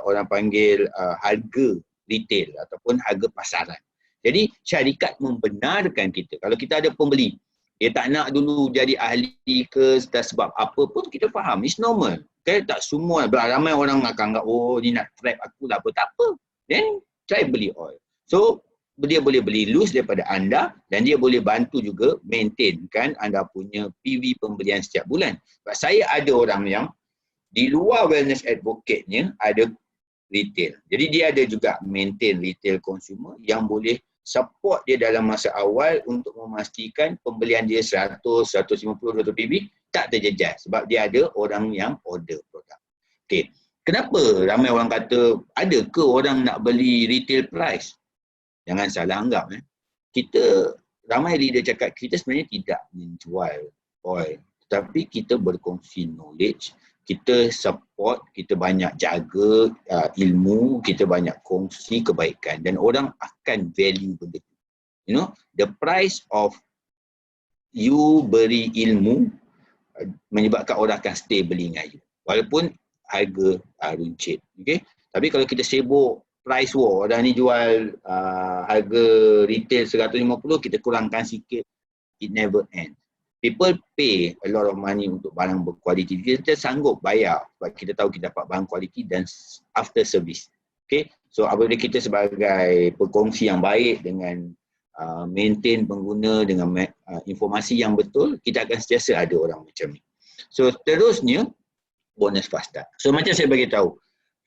orang panggil harga retail ataupun harga pasaran. Jadi syarikat membenarkan kita. Kalau kita ada pembeli, dia tak nak dulu jadi ahli ke sebab apa pun, kita faham. It's normal. Okay? Tak semua. Ramai orang akan anggap, ni nak trap aku lah apa. Tak apa. Then try beli oil. So dia boleh beli loose daripada anda dan dia boleh bantu juga maintain kan anda punya PV pembelian setiap bulan. Sebab saya ada orang yang di luar wellness advocate-nya ada retail. Jadi dia ada juga maintain retail consumer yang boleh support dia dalam masa awal untuk memastikan pembelian dia 100, 150, 200 PV tak terjejas sebab dia ada orang yang order produk. Okay. Kenapa ramai orang kata ada ke orang nak beli retail price? Jangan salah anggap. Kita, ramai leader cakap, kita sebenarnya tidak menjual oil. Tetapi kita berkongsi knowledge, kita support, kita banyak jaga ilmu, kita banyak kongsi kebaikan. Dan orang akan value benda itu. You know, the price of you beri ilmu menyebabkan orang akan stay beli dengan you. Walaupun harga runcit. Okay? Tapi kalau kita sibuk price war, dah ni jual harga retail 150, kita kurangkan sikit, it never ends. People pay a lot of money untuk barang berkualiti. Kita sanggup bayar sebab kita tahu kita dapat barang kualiti dan after service. Okay, so apabila kita sebagai pekongsi yang baik dengan maintain pengguna dengan informasi yang betul, kita akan sentiasa ada orang macam ni. So terusnya bonus fast start. So macam saya bagi tahu,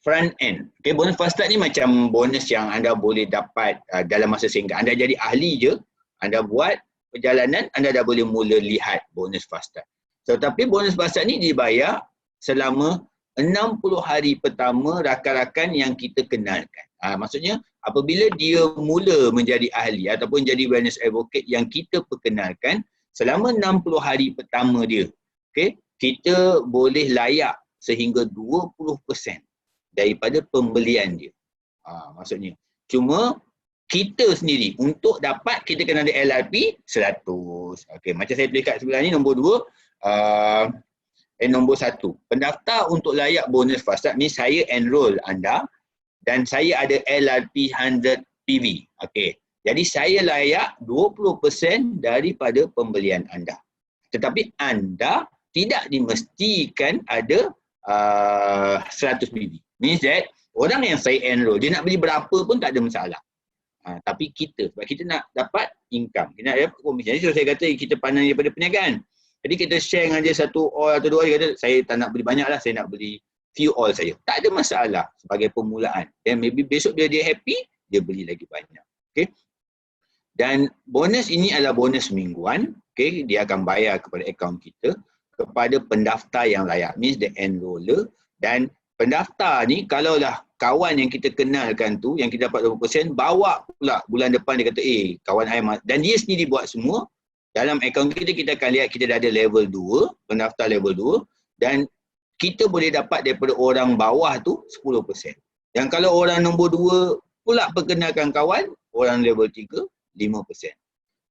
front end. Okay, bonus fast start ni macam bonus yang anda boleh dapat dalam masa singkat. Anda jadi ahli je, anda buat perjalanan, anda dah boleh mula lihat bonus fast start. So, tapi bonus fast start ni dibayar selama 60 hari pertama rakan-rakan yang kita kenalkan. Maksudnya, apabila dia mula menjadi ahli ataupun jadi wellness advocate yang kita perkenalkan, selama 60 hari pertama dia, okay, kita boleh layak sehingga 20% daripada pembelian dia. Maksudnya, cuma kita sendiri untuk dapat kita kena ada LRP 100. Okey, macam saya tulis kat sebelah ni nombor 2, nombor 1. Pendaftar untuk layak bonus fast start ni saya enroll anda dan saya ada LRP 100 PV. Okey. Jadi saya layak 20% daripada pembelian anda. Tetapi anda tidak dimestikan ada 100 PV. Means that orang yang saya enroll, dia nak beli berapa pun tak ada masalah. Tapi kita, sebab kita nak dapat income, kita nak dapat komisi. Jadi saya kata kita pandang daripada perniagaan. Jadi kita share dengan dia satu oil atau dua, dia kata saya tak nak beli banyak lah, saya nak beli few oil saja. Tak ada masalah sebagai permulaan. Dan maybe besok bila dia happy, dia beli lagi banyak. Okay. Dan bonus ini adalah bonus mingguan. Okay. Dia akan bayar kepada akaun kita, kepada pendaftar yang layak. Means the enroller. Dan pendaftar ni kalaulah kawan yang kita kenalkan tu, yang kita dapat 20%, bawa pula bulan depan dia kata, kawan saya, dan dia sendiri buat semua, dalam akaun kita, kita akan lihat kita dah ada level 2, pendaftar level 2, dan kita boleh dapat daripada orang bawah tu 10%. Dan kalau orang nombor 2 pula perkenalkan kawan, orang level 3, 5%.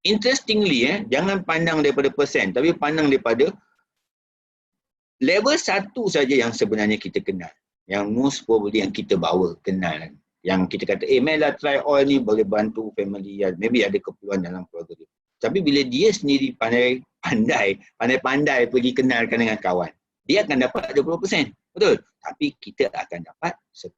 Interestingly, jangan pandang daripada persen, tapi pandang daripada level 1 saja yang sebenarnya kita kenal. Yang most probably yang kita bawa kenal. Yang kita kata, Mel lah try oil ni boleh bantu family. Maybe ada keperluan dalam keluarga dia. Tapi bila dia sendiri pandai pergi kenalkan dengan kawan, dia akan dapat 20%. Betul? Tapi kita akan dapat 10%.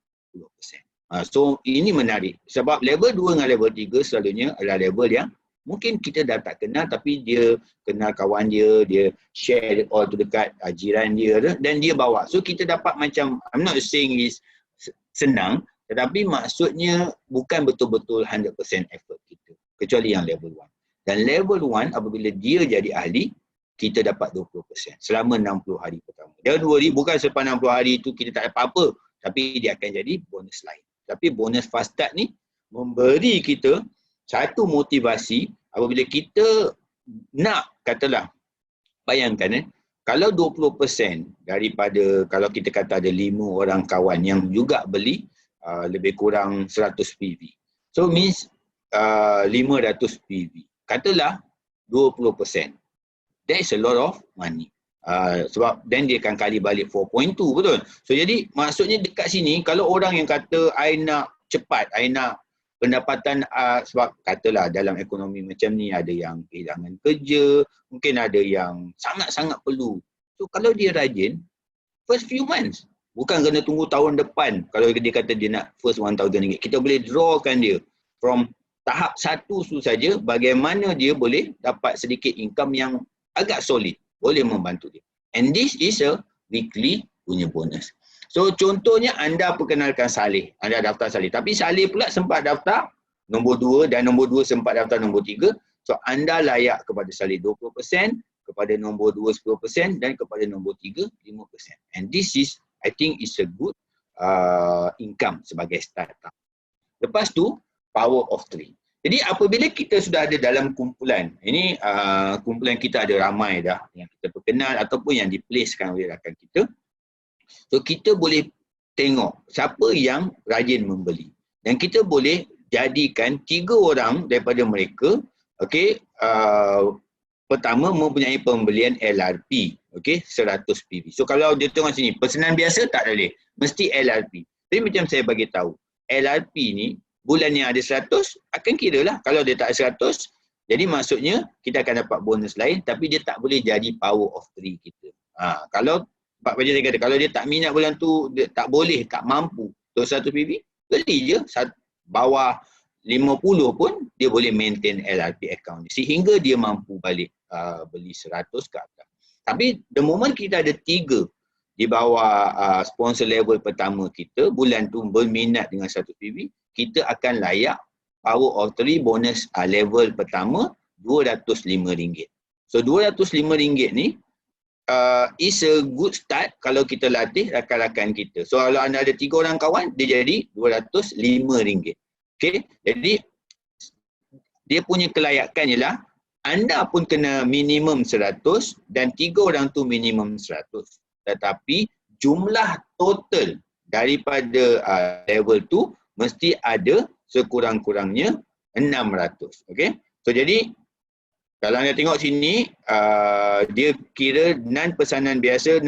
So ini menarik. Sebab level 2 dengan level 3 selalunya adalah level yang mungkin kita dah tak kenal tapi dia kenal kawan dia, dia share all tu dekat jiran dia dan dia bawa. So kita dapat macam, I'm not saying is senang, tetapi maksudnya bukan betul-betul 100% effort kita. Kecuali yang level 1. Dan level 1 apabila dia jadi ahli, kita dapat 20% selama 60 hari pertama. Don't worry, bukan selepas 60 hari tu kita tak dapat apa, tapi dia akan jadi bonus lain. Tapi bonus fast start ni memberi kita satu motivasi apabila kita nak, katalah, bayangkan kalau 20% daripada, kalau kita kata ada 5 orang kawan yang juga beli lebih kurang 100 PV. So means 500 PV. Katalah 20%. That is a lot of money. Sebab then dia akan kali balik 4.2, betul? So jadi maksudnya dekat sini, kalau orang yang kata I nak cepat, I nak pendapatan, sebab katalah dalam ekonomi macam ni ada yang kehilangan kerja, mungkin ada yang sangat-sangat perlu. So kalau dia rajin, first few months, bukan kena tunggu tahun depan. Kalau dia kata dia nak first RM1,000, kita boleh drawkan dia from tahap 1 tu saja, bagaimana dia boleh dapat sedikit income yang agak solid, boleh membantu dia. And this is a weekly punya bonus. So contohnya anda perkenalkan Saleh, anda daftar Saleh, tapi Saleh pula sempat daftar nombor 2 dan nombor 2 sempat daftar nombor 3. So anda layak kepada Saleh 20%, kepada nombor 2 10% dan kepada nombor 3 5%. And this is, I think, is a good income sebagai startup. Lepas tu power of 3. Jadi apabila kita sudah ada dalam kumpulan, ini kumpulan kita ada ramai dah yang kita perkenal ataupun yang diplacekan oleh rakan kita. So kita boleh tengok siapa yang rajin membeli. Dan kita boleh jadikan 3 orang daripada mereka, okey, pertama mempunyai pembelian LRP, okey, 100 PV. So kalau dia tengok sini, pesanan biasa tak boleh, mesti LRP. Tapi macam saya bagi tahu, LRP ni bulan yang ada 100 akan kira lah. Kalau dia tak ada 100, jadi maksudnya kita akan dapat bonus lain, tapi dia tak boleh jadi power of 3 kita. Kalau Pak Baja saya kata, kalau dia tak minat bulan tu, dia tak boleh, tak mampu untuk 100 PV, beli je bawah 50 pun dia boleh maintain LRP account sehingga dia mampu balik beli 100 ke atas. Tapi the moment kita ada 3 di bawah sponsor level pertama kita, bulan tu berminat dengan 100 PV, kita akan layak power of 3 bonus level pertama RM205. So RM205 ni is a good start kalau kita latih rakan-rakan kita. So kalau anda ada 3 orang kawan, dia jadi RM205. Okay, jadi dia punya kelayakan ialah anda pun kena minimum 100 dan 3 orang tu minimum 100. Tetapi jumlah total daripada level tu mesti ada sekurang-kurangnya 600. Okay, so jadi kalau anda tengok sini, dia kira non pesanan biasa,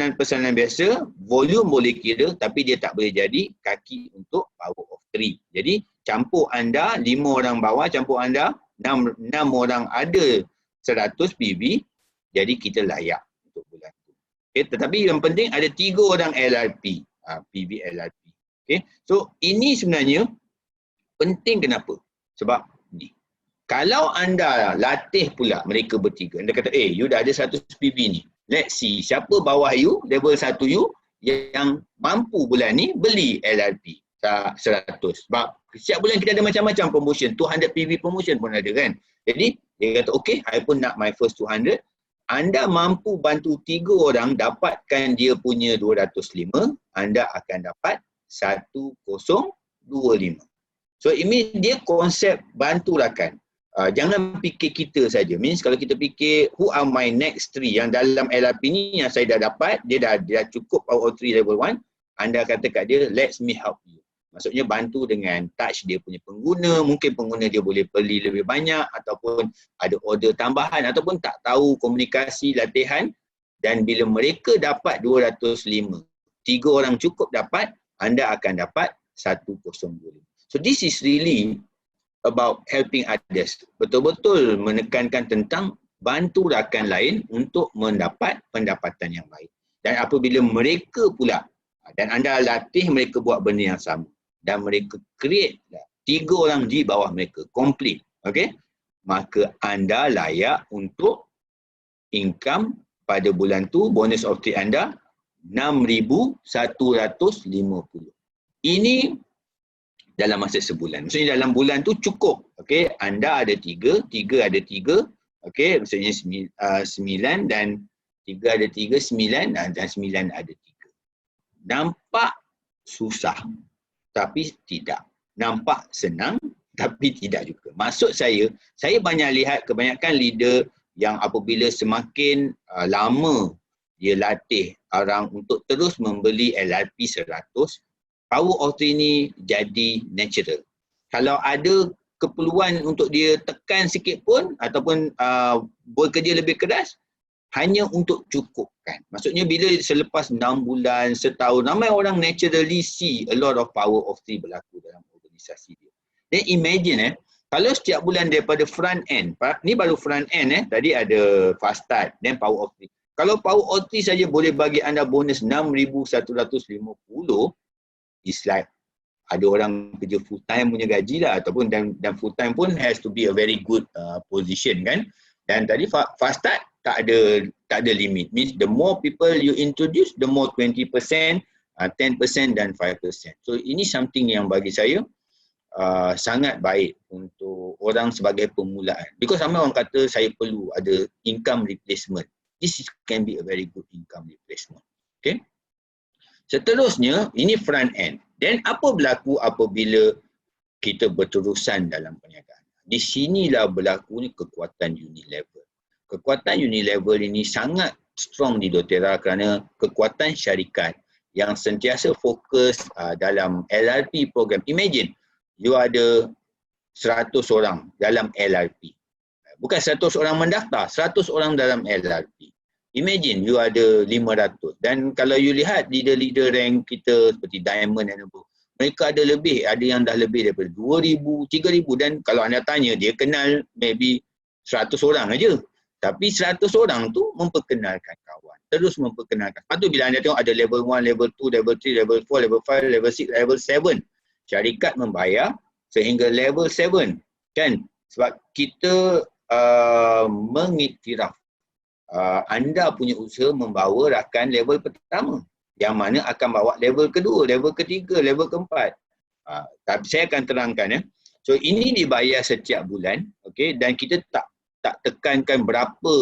volume boleh kira tapi dia tak boleh jadi kaki untuk power of 3. Jadi campur anda 5 orang bawah, campur anda 6 orang ada 100 PV, jadi kita layak untuk bulan tu. Okay, tetapi yang penting ada 3 orang LRP, PV LRP. Okay, so ini sebenarnya penting. Kenapa? Sebab ni, kalau anda latih pula mereka bertiga, anda kata, you dah ada 100 PV ni, let's see siapa bawah you, level 1 you yang mampu bulan ni beli LRP 100. Sebab setiap bulan kita ada macam-macam promotion, 200 PV promotion pun ada kan. Jadi dia kata, okay, I pun nak my first 200. Anda mampu bantu 3 orang dapatkan dia punya 205, anda akan dapat 1025. So ini dia konsep bantu rakan. Jangan fikir kita saja. Means kalau kita fikir who are my next 3 yang dalam LRP ni yang saya dah dapat, dia dah cukup power 3 level 1, anda kata kat dia, let me help you. Maksudnya bantu dengan touch dia punya pengguna, mungkin pengguna dia boleh beli lebih banyak ataupun ada order tambahan ataupun tak tahu komunikasi latihan, dan bila mereka dapat 205, 3 orang cukup dapat, anda akan dapat 1025. So this is really about helping others. Betul-betul menekankan tentang bantu rakan lain untuk mendapat pendapatan yang baik. Dan apabila mereka pula, dan anda latih mereka buat benda yang sama, dan mereka create 3 orang di bawah mereka, complete, okay? Maka anda layak untuk income pada bulan tu, bonus of 3 anda 6,150. Ini dalam masa sebulan. Maksudnya dalam bulan tu cukup. Okay, anda ada 3 ada 3. Okay, maksudnya 9 dan 3 ada 3, 9 dan 9 ada 3. Nampak susah. tapi tidak. Nampak senang tapi tidak juga. Maksud saya banyak lihat kebanyakan leader yang apabila semakin lama dia latih orang untuk terus membeli LRP 100, power of 3 ni jadi natural. Kalau ada keperluan untuk dia tekan sikit pun ataupun bekerja lebih keras, hanya untuk cukupkan. Maksudnya bila selepas 6 bulan, setahun, ramai orang naturally see a lot of power of 3 berlaku dalam organisasi dia. Then imagine kalau setiap bulan daripada front end, ni baru front end tadi ada fast start, then power of 3. Kalau power of 3 saja boleh bagi anda bonus 6,150, it's like ada orang kerja full time punya gaji lah, ataupun dan full time pun has to be a very good position kan. Dan tadi fast start tak ada limit. Means the more people you introduce, the more 20%, 10% dan 5%. So ini something yang bagi saya sangat baik untuk orang sebagai permulaan. Because ramai orang kata saya perlu ada income replacement. This can be a very good income replacement. Okay. Seterusnya, ini front end. Then apa berlaku apabila kita berterusan dalam perniagaan? Di sinilah berlaku kekuatan Unilever. Kekuatan Unilever ini sangat strong di doTERRA kerana kekuatan syarikat yang sentiasa fokus dalam LRP program. Imagine, you ada 100 orang dalam LRP. Bukan 100 orang mendaftar, 100 orang dalam LRP. Imagine you ada 500. Dan kalau you lihat leader-leader rank kita seperti Diamond dan apa, mereka ada lebih, ada yang dah lebih daripada 2,000, 3,000. Dan kalau anda tanya, dia kenal maybe 100 orang aja. Tapi 100 orang tu memperkenalkan kawan. Terus memperkenalkan. Lepas tu bila anda tengok ada level 1, level 2, level 3, level 4, level 5, level 6, level 7. Syarikat membayar sehingga level 7. Kan? Sebab kita mengiktiraf anda punya usaha membawa rakan level pertama, yang mana akan bawa level kedua, level ketiga, level keempat. Tapi saya akan terangkan So ini dibayar setiap bulan, okey, dan kita tak tekankan berapa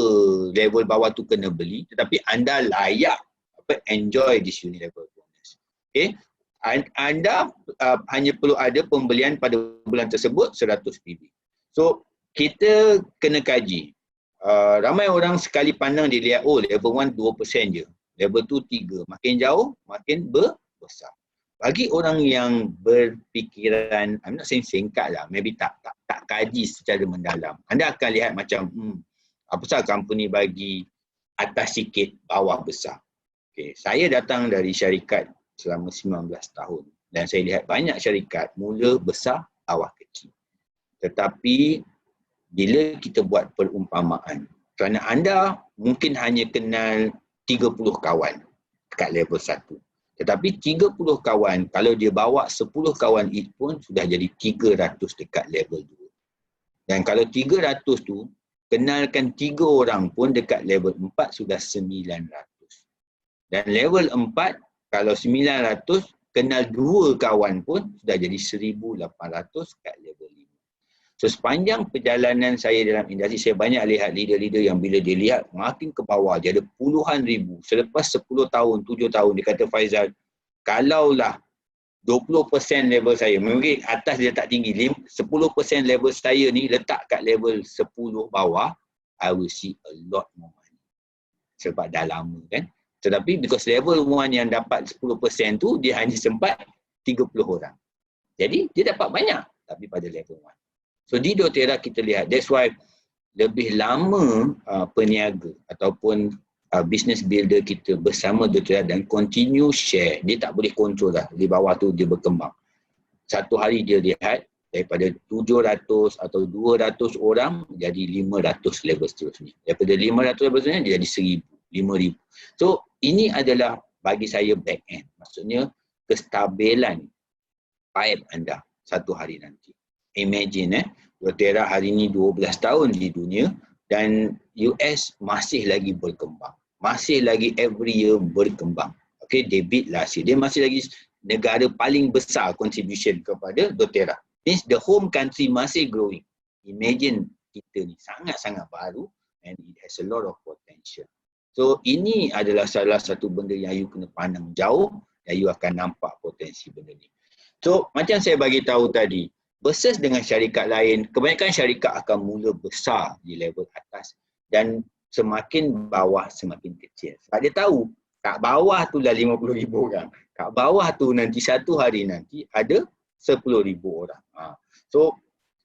level bawah tu kena beli, tetapi anda layak enjoy this Unilever bonus. Okey. Anda hanya perlu ada pembelian pada bulan tersebut 100 PB. So kita kena kaji. Ramai orang sekali pandang dia lihat, oh level 1 2% je, level 2 3, makin jauh makin besar. Bagi orang yang berfikiran, I'm not saying singkat lah, maybe tak kaji secara mendalam, anda akan lihat macam apa pasal company bagi atas sikit, bawah besar. Okay. Saya datang dari syarikat selama 19 tahun dan saya lihat banyak syarikat mula besar, bawah kecil. Tetapi bila kita buat perumpamaan, kerana anda mungkin hanya kenal 30 kawan dekat level 1. Tetapi 30 kawan, kalau dia bawa 10 kawan it pun sudah jadi 300 dekat level 2. Dan kalau 300 tu, kenalkan 3 orang pun dekat level 4 sudah 900. Dan level 4, kalau 900, kenal 2 kawan pun sudah jadi 1,800 dekat level 5. So sepanjang perjalanan saya dalam industri, saya banyak lihat leader-leader yang bila dia lihat makin ke bawah, dia ada puluhan ribu. Selepas 10 tahun, 7 tahun, dia kata Faizal, kalaulah 20% level saya, mungkin atas dia tak tinggi, 10% level saya ni letak kat level 10 bawah, I will see a lot more money. Sebab dah lama kan. Tetapi because level 1 yang dapat 10% tu, dia hanya sempat 30 orang. Jadi dia dapat banyak, tapi pada level 1. So di doTERRA kita lihat, that's why lebih lama peniaga ataupun business builder kita bersama doTERRA dan continue share, dia tak boleh control lah, di bawah tu dia berkembang. Satu hari dia lihat daripada 700 atau 200 orang jadi 500 level seterusnya. Daripada 500 level seterusnya dia jadi 1,000, 5,000. So ini adalah bagi saya back end. Maksudnya kestabilan pipe anda satu hari nanti. Imagine doTERRA hari ini 12 tahun di dunia dan US masih lagi berkembang. Masih lagi every year berkembang. Okay, they beat last year. Dia masih lagi negara paling besar contribution kepada doTERRA. Means the home country masih growing. Imagine kita ni sangat-sangat baru and it has a lot of potential. So ini adalah salah satu benda yang you kena pandang jauh dan you akan nampak potensi benda ni. So macam saya bagi tahu tadi, versus dengan syarikat lain, kebanyakan syarikat akan mula besar di level atas dan semakin bawah semakin kecil. Sebab dia tahu kat bawah tu dah 50,000 orang. Kat bawah tu nanti satu hari nanti ada 10,000 orang. So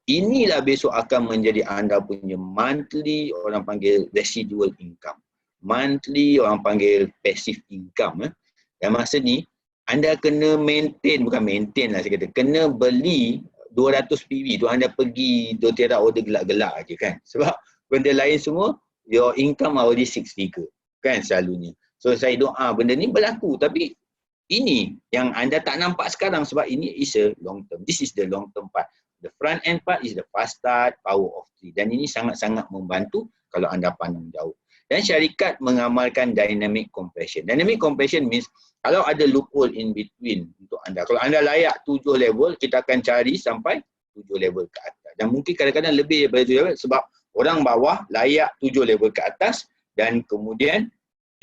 inilah besok akan menjadi anda punya monthly, orang panggil residual income. Monthly orang panggil passive income. Dan masa ni anda kena maintain, bukan maintain lah saya kata, kena beli 200 PV tu anda pergi doTERRA order gelak-gelak aja kan. Sebab benda lain semua, your income already 6 figure kan selalunya. So saya doa benda ni berlaku, tapi ini yang anda tak nampak sekarang sebab ini is a long term. This is the long term part. The front end part is the fast start, power of 3. Dan ini sangat-sangat membantu kalau anda pandang jauh. Dan syarikat mengamalkan dynamic compression. Dynamic compression means kalau ada loophole in between untuk anda. Kalau anda layak 7 level, kita akan cari sampai 7 level ke atas. Dan mungkin kadang-kadang lebih daripada 7 level sebab orang bawah layak 7 level ke atas dan kemudian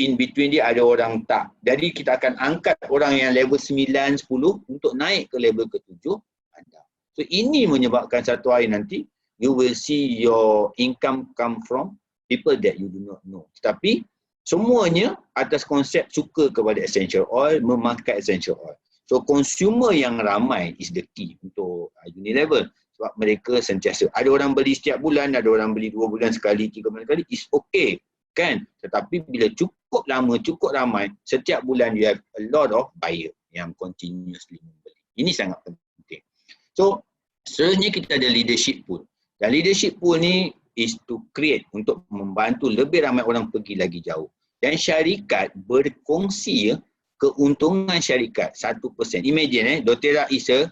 in between dia ada orang tak. Jadi kita akan angkat orang yang level 9, 10 untuk naik ke level ke-7 anda. So ini menyebabkan satu hari nanti you will see your income come from people that you do not know. Tapi semuanya atas konsep suka kepada essential oil, memakai essential oil. So consumer yang ramai is the key untuk Unilevel. Sebab mereka sentiasa, ada orang beli setiap bulan, ada orang beli 2 bulan sekali, 3 bulan sekali, is okay kan. Tetapi bila cukup lama, cukup ramai, setiap bulan you have a lot of buyer yang continuously membeli. Ini sangat penting. So sebenarnya kita ada leadership pool. Dan leadership pool ni is to create untuk membantu lebih ramai orang pergi lagi jauh. Dan syarikat berkongsi keuntungan syarikat 1%. Imagine doTERRA is a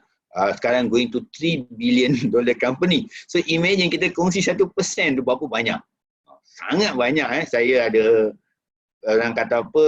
sekarang going to $3 billion company. So imagine kita kongsi 1% tu berapa banyak. Sangat banyak. Saya ada orang kata apa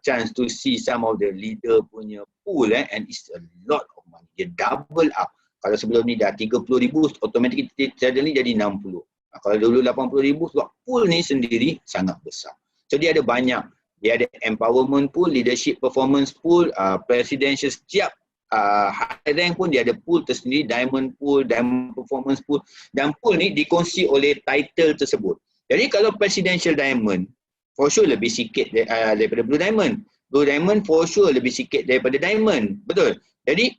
chance to see some of the leader punya pool and it's a lot of money. Dia double up. Kalau sebelum ni dah 30,000, automatic suddenly jadi 60. Kalau dulu 80,000 sebab pool ni sendiri sangat besar. So dia ada banyak. Dia ada empowerment pool, leadership performance pool, presidential setiap high rank pun dia ada pool tersendiri, diamond pool, diamond performance pool. Dan pool ni dikongsi oleh title tersebut. Jadi kalau presidential diamond, for sure lebih sikit daripada blue diamond. Blue diamond for sure lebih sikit daripada diamond. Betul? Jadi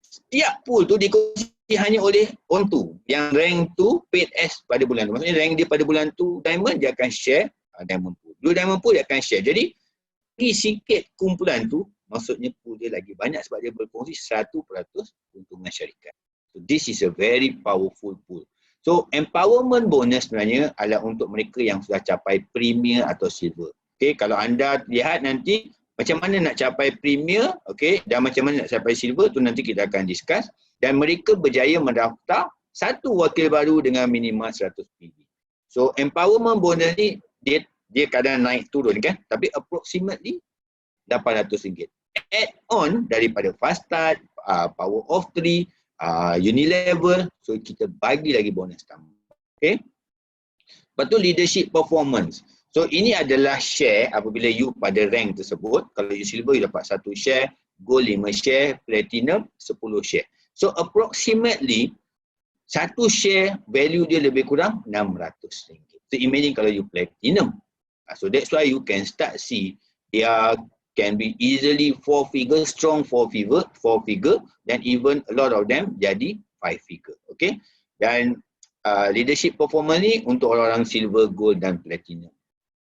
setiap pool tu dikongsi hanya oleh orang tu yang rank tu paid as pada bulan tu. Maksudnya rank dia pada bulan tu diamond, dia akan share diamond pool. Blue diamond pool dia akan share. Jadi lagi sikit kumpulan tu, maksudnya pool dia lagi banyak sebab dia berkongsi 1% keuntungan syarikat. So this is a very powerful pool. So empowerment bonus sebenarnya adalah untuk mereka yang sudah capai premier atau silver. Okay, kalau anda lihat nanti macam mana nak capai premier, okay, dan macam mana nak capai silver tu nanti kita akan discuss. Dan mereka berjaya mendaftar satu wakil baru dengan minima 100 PV. So empowerment bonus ni dia kadang naik turun kan, tapi approximately RM800. Add on daripada fast start, power of 3, Unilevel, so kita bagi lagi bonus tambah. Okay. Lepas tu leadership performance. So ini adalah share apabila you pada rank tersebut. Kalau you silver you dapat 1 share, gold 5 share, platinum 10 share. So approximately 1 share value dia lebih kurang RM600. So imagine kalau you platinum. So that's why you can start see there can be easily 4 figure, strong 4 figure dan even a lot of them jadi 5 figure. Okay. Dan leadership performance ni untuk orang-orang silver, gold dan platinum.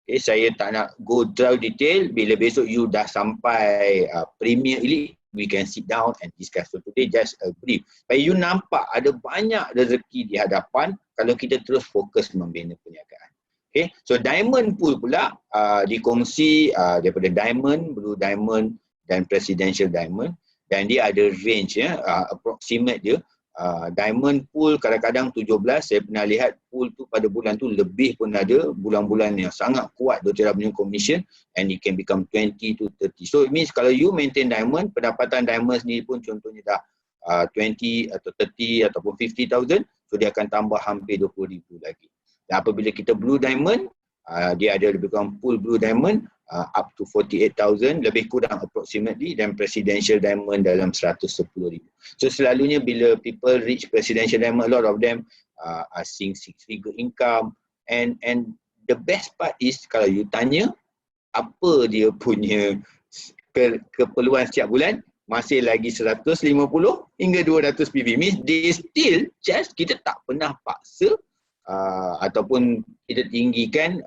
Okay, saya tak nak go terlalu detail. Bila besok you dah sampai premier elite, we can sit down and discuss. So today just a brief. Supaya you nampak ada banyak rezeki di hadapan kalau kita terus fokus membina perniagaan. Okay, so diamond pool pula dikongsi daripada diamond, blue diamond dan presidential diamond. Dan dia ada range approximate dia. Diamond pool kadang-kadang 17, saya pernah lihat pool tu pada bulan tu lebih pun ada, bulan-bulan yang sangat kuat doTERRA punya commission and it can become 20 to 30. So it means kalau you maintain diamond, pendapatan diamond sendiri pun contohnya dah 20 atau 30 ataupun 50,000, so dia akan tambah hampir 20,000 lagi. Dan apabila kita blue diamond, dia ada lebih kurang pool blue diamond, up to 48,000, lebih kurang approximately, dan presidential diamond dalam 110,000. So selalunya bila people reach presidential diamond, a lot of them are seeing 6-figure income, and the best part is kalau you tanya apa dia punya keperluan setiap bulan, masih lagi 150 hingga 200 PV. Means they still just, kita tak pernah paksa ataupun kita tinggikan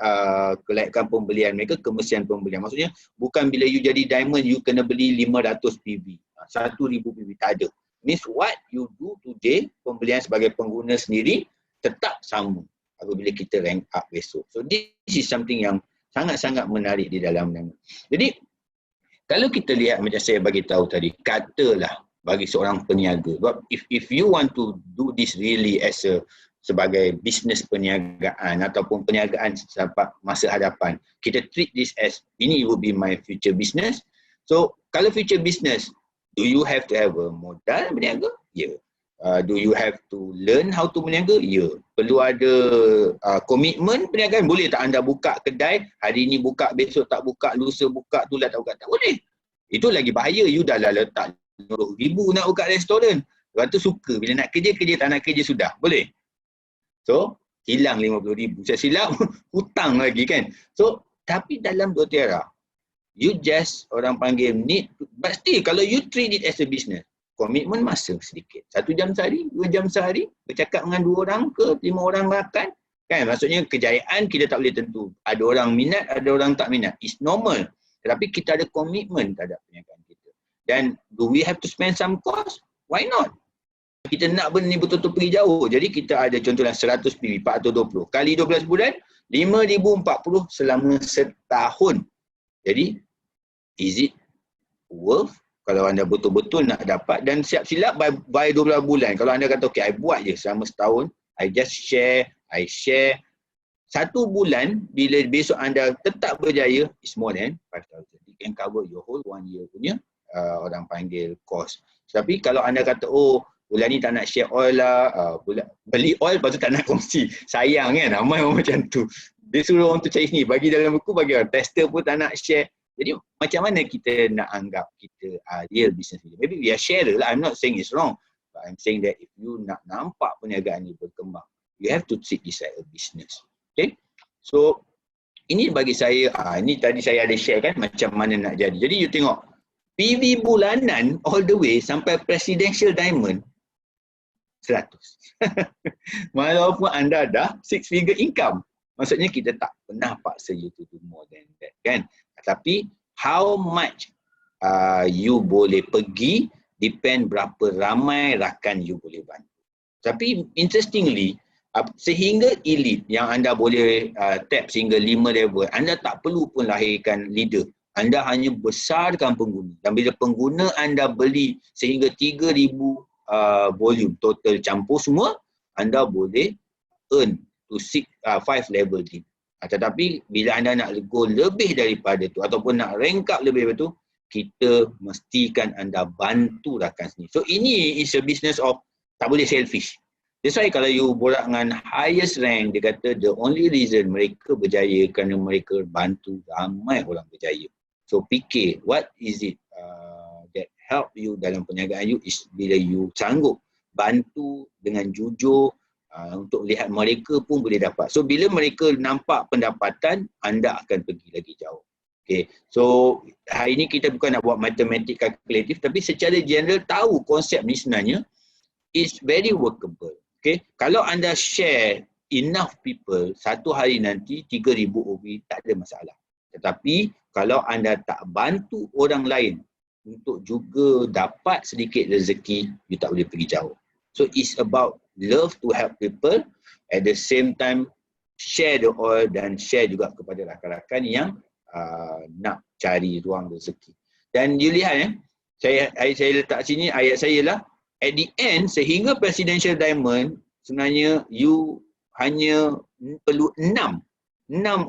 kelayakan pembelian mereka, kemestian pembelian. Maksudnya bukan bila you jadi diamond you kena beli 500 PV, 1000 PV, tak ada. Means what you do today, pembelian sebagai pengguna sendiri tetap sama apabila kita rank up besok. So this is something yang sangat-sangat menarik di dalam diamond. Jadi kalau kita lihat, macam saya bagi tahu tadi, katalah bagi seorang peniaga, if you want to do this really as sebagai bisnes perniagaan ataupun perniagaan sampai masa hadapan, kita treat this as ini will be my future business. So kalau future business, do you have to have a modal berniaga? Ya. Do you have to learn how to berniaga? Ya. Perlu ada komitmen perniagaan. Boleh tak anda buka kedai, hari ni buka, besok tak buka, lusa buka, tulah tak buka? Tak boleh. Itu lagi bahaya. You dah lah letak 50,000 nak buka restoran. Lepas tu suka. Bila nak kerja, tak nak kerja sudah. Boleh? So, hilang 50,000. Saya silap, hutang lagi kan. So, tapi dalam doTERRA, you just, orang panggil need, but still kalau you treat it as a business, komitmen masa sedikit. 1 jam sehari, 2 jam sehari, bercakap dengan 2 orang ke 5 orang makan. Kan, maksudnya kejayaan kita tak boleh tentu. Ada orang minat, ada orang tak minat. It's normal. Tetapi kita ada komitmen terhadap perniagaan kita. Dan do we have to spend some cost? Why not? Kita nak benda ni betul-betul pergi jauh. Jadi kita ada contohnya 100 PV, 420. Kali 12 bulan, 5,040 selama setahun. Jadi, is it worth? Kalau anda betul-betul nak dapat, dan siap silap by 12 bulan. Kalau anda kata, okay, I buat je selama setahun, I just share. 1 bulan, bila besok anda tetap berjaya, is more than 5,000. It can cover your whole 1 year punya orang panggil cost. Tapi kalau anda kata, oh, bulan ni tak nak share oil lah, beli oil lepas tu tak nak kongsi. Sayang kan, ramai orang macam tu. Dia suruh orang tu cari sini, bagi dalam buku, bagi orang tester pun tak nak share. Jadi macam mana kita nak anggap kita real business leader? Maybe we are sharer lah. I'm not saying it's wrong. But I'm saying that if you nak nampak perniagaan ni berkembang, you have to treat this like a business. Okay? So, ini bagi saya, ini tadi saya ada share kan macam mana nak jadi. Jadi you tengok, PV bulanan all the way sampai presidential diamond, 100. Walaupun anda dah 6-figure income. Maksudnya kita tak pernah paksa you to do more than that kan. Tapi how much you boleh pergi depend berapa ramai rakan you boleh bantu. Tapi interestingly, sehingga elite yang anda boleh tap sehingga 5 level, anda tak perlu pun lahirkan leader. Anda hanya besarkan pengguna. Dan bila pengguna anda beli sehingga 3,000 volume total campur semua, anda boleh earn to 5 level deep. Tetapi bila anda nak go lebih daripada tu ataupun nak rank up lebih daripada tu, kita mestikan anda bantu rakan sendiri. So ini is a business of tak boleh selfish. That's why kalau you borak dengan highest rank, dia kata the only reason mereka berjaya kerana mereka bantu ramai orang berjaya. So fikir, what is it that help you dalam perniagaan you is bila you sanggup bantu dengan jujur, untuk lihat mereka pun boleh dapat. So bila mereka nampak pendapatan, anda akan pergi lagi jauh. Okay. So hari ini kita bukan nak buat matematik kalkulatif, tapi secara general tahu konsep ni sebenarnya is very workable. Okay. Kalau anda share enough people, satu hari nanti 3,000 OV tak ada masalah. Tetapi kalau anda tak bantu orang lain untuk juga dapat sedikit rezeki, you tak boleh pergi jauh. So it's about love to help people, at the same time share the oil dan share juga kepada rakan-rakan yang nak cari ruang rezeki. Dan you lihat saya letak sini ayat saya lah, at the end sehingga presidential diamond sebenarnya you hanya perlu 6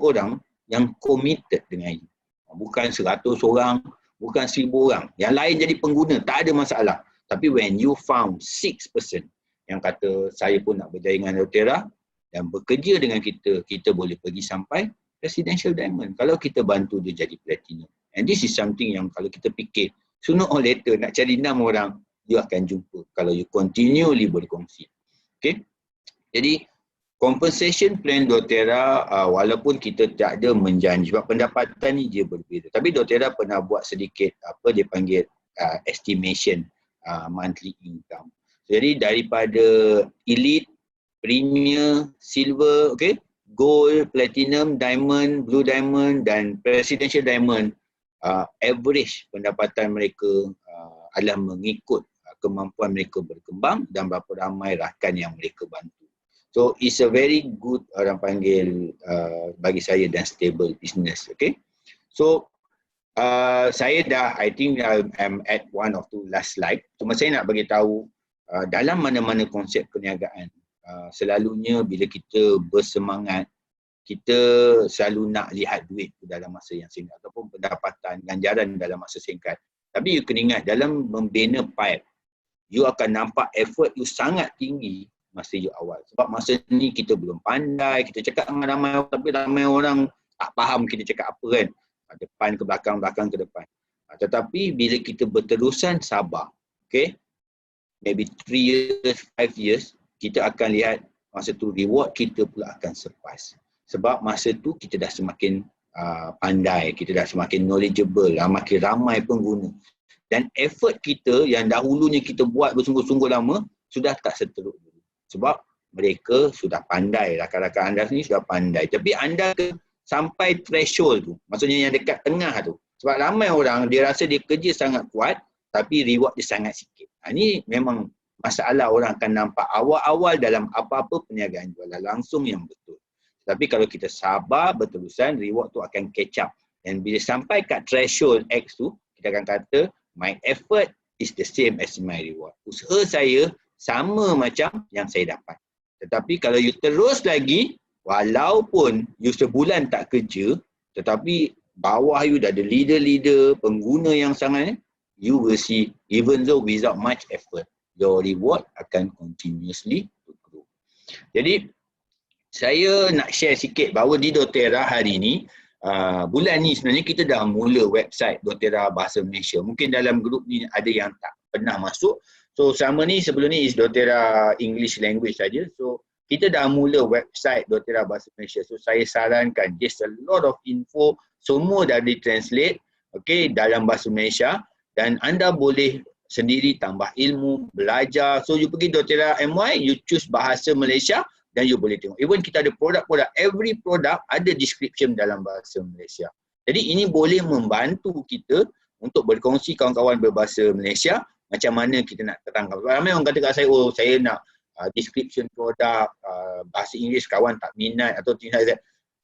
orang yang committed dengan you. Bukan 100 orang, bukan 1,000 orang. Yang lain jadi pengguna, tak ada masalah. Tapi when you found 6% yang kata saya pun nak berjaya dengan doTERRA dan bekerja dengan kita, kita boleh pergi sampai Presidential Diamond. Kalau kita bantu dia jadi Platinum. And this is something yang kalau kita fikir, sooner or later nak cari 6 orang, you akan jumpa. Kalau you continually berkongsi. Okay. Jadi, compensation plan doTERRA walaupun kita tak ada menjanji, sebab pendapatan ni dia berbeza. Tapi doTERRA pernah buat sedikit, apa dia panggil, estimation monthly income. Jadi daripada elite, premier, silver, okay, gold, platinum, diamond, blue diamond dan presidential diamond, average pendapatan mereka adalah mengikut kemampuan mereka berkembang dan berapa ramai rakan yang mereka bantu. So it's a very good, orang panggil bagi saya, dan stable business. Okay. So saya dah, I think I'm at one of two last slide. Cuma saya nak bagi tahu dalam mana-mana konsep perniagaan, selalunya bila kita bersemangat, kita selalu nak lihat duit dalam masa yang singkat ataupun pendapatan, ganjaran dalam masa singkat. Tapi you kena ingat, dalam membina pipe, you akan nampak effort you sangat tinggi masa you awal. Sebab masa ni kita belum pandai, kita cakap dengan ramai orang, tapi ramai orang tak faham kita cakap apa kan. Depan ke belakang, belakang ke depan. Tetapi bila kita berterusan sabar, okay, maybe 3 years, 5 years, kita akan lihat masa tu reward kita pula akan surpass. Sebab masa tu kita dah semakin pandai, kita dah semakin knowledgeable, makin ramai pengguna. Dan effort kita yang dahulunya kita buat bersungguh-sungguh lama, sudah tak seteruk dulu. Sebab mereka sudah pandai, rakan-rakan anda ni sudah pandai. Tapi anda sampai threshold tu, maksudnya yang dekat tengah tu. Sebab ramai orang, dia rasa dia kerja sangat kuat, tapi reward dia sangat sikit. Ini memang masalah orang akan nampak awal-awal dalam apa-apa perniagaan jualan langsung yang betul. Tapi kalau kita sabar berterusan, reward tu akan catch up. Dan bila sampai kat threshold X tu, kita akan kata, my effort is the same as my reward. Usaha saya sama macam yang saya dapat. Tetapi kalau you terus lagi, walaupun you sebulan tak kerja, tetapi bawah you dah ada leader-leader, pengguna yang sangat, you will see, even though without much effort, your reward akan continuously grow. Jadi, saya nak share sikit bahawa di doTERRA hari ini, bulan ni sebenarnya kita dah mula website doTERRA Bahasa Malaysia. Mungkin dalam grup ni ada yang tak pernah masuk. So selama ni, sebelum ni is doTERRA English language saja. So kita dah mula website doTERRA Bahasa Malaysia. So saya sarankan, there's a lot of info, semua dah ditranslate, okay, dalam bahasa Malaysia, dan anda boleh sendiri tambah ilmu, belajar. So you pergi doTERRA MY, you choose bahasa Malaysia, dan you boleh tengok. Even kita ada produk-produk, every product ada description dalam bahasa Malaysia. Jadi ini boleh membantu kita untuk berkongsi kawan-kawan berbahasa Malaysia, macam mana kita nak terangkan. Ramai orang kata kat saya, oh saya nak description produk, bahasa Inggeris kawan tak minat atau tidak.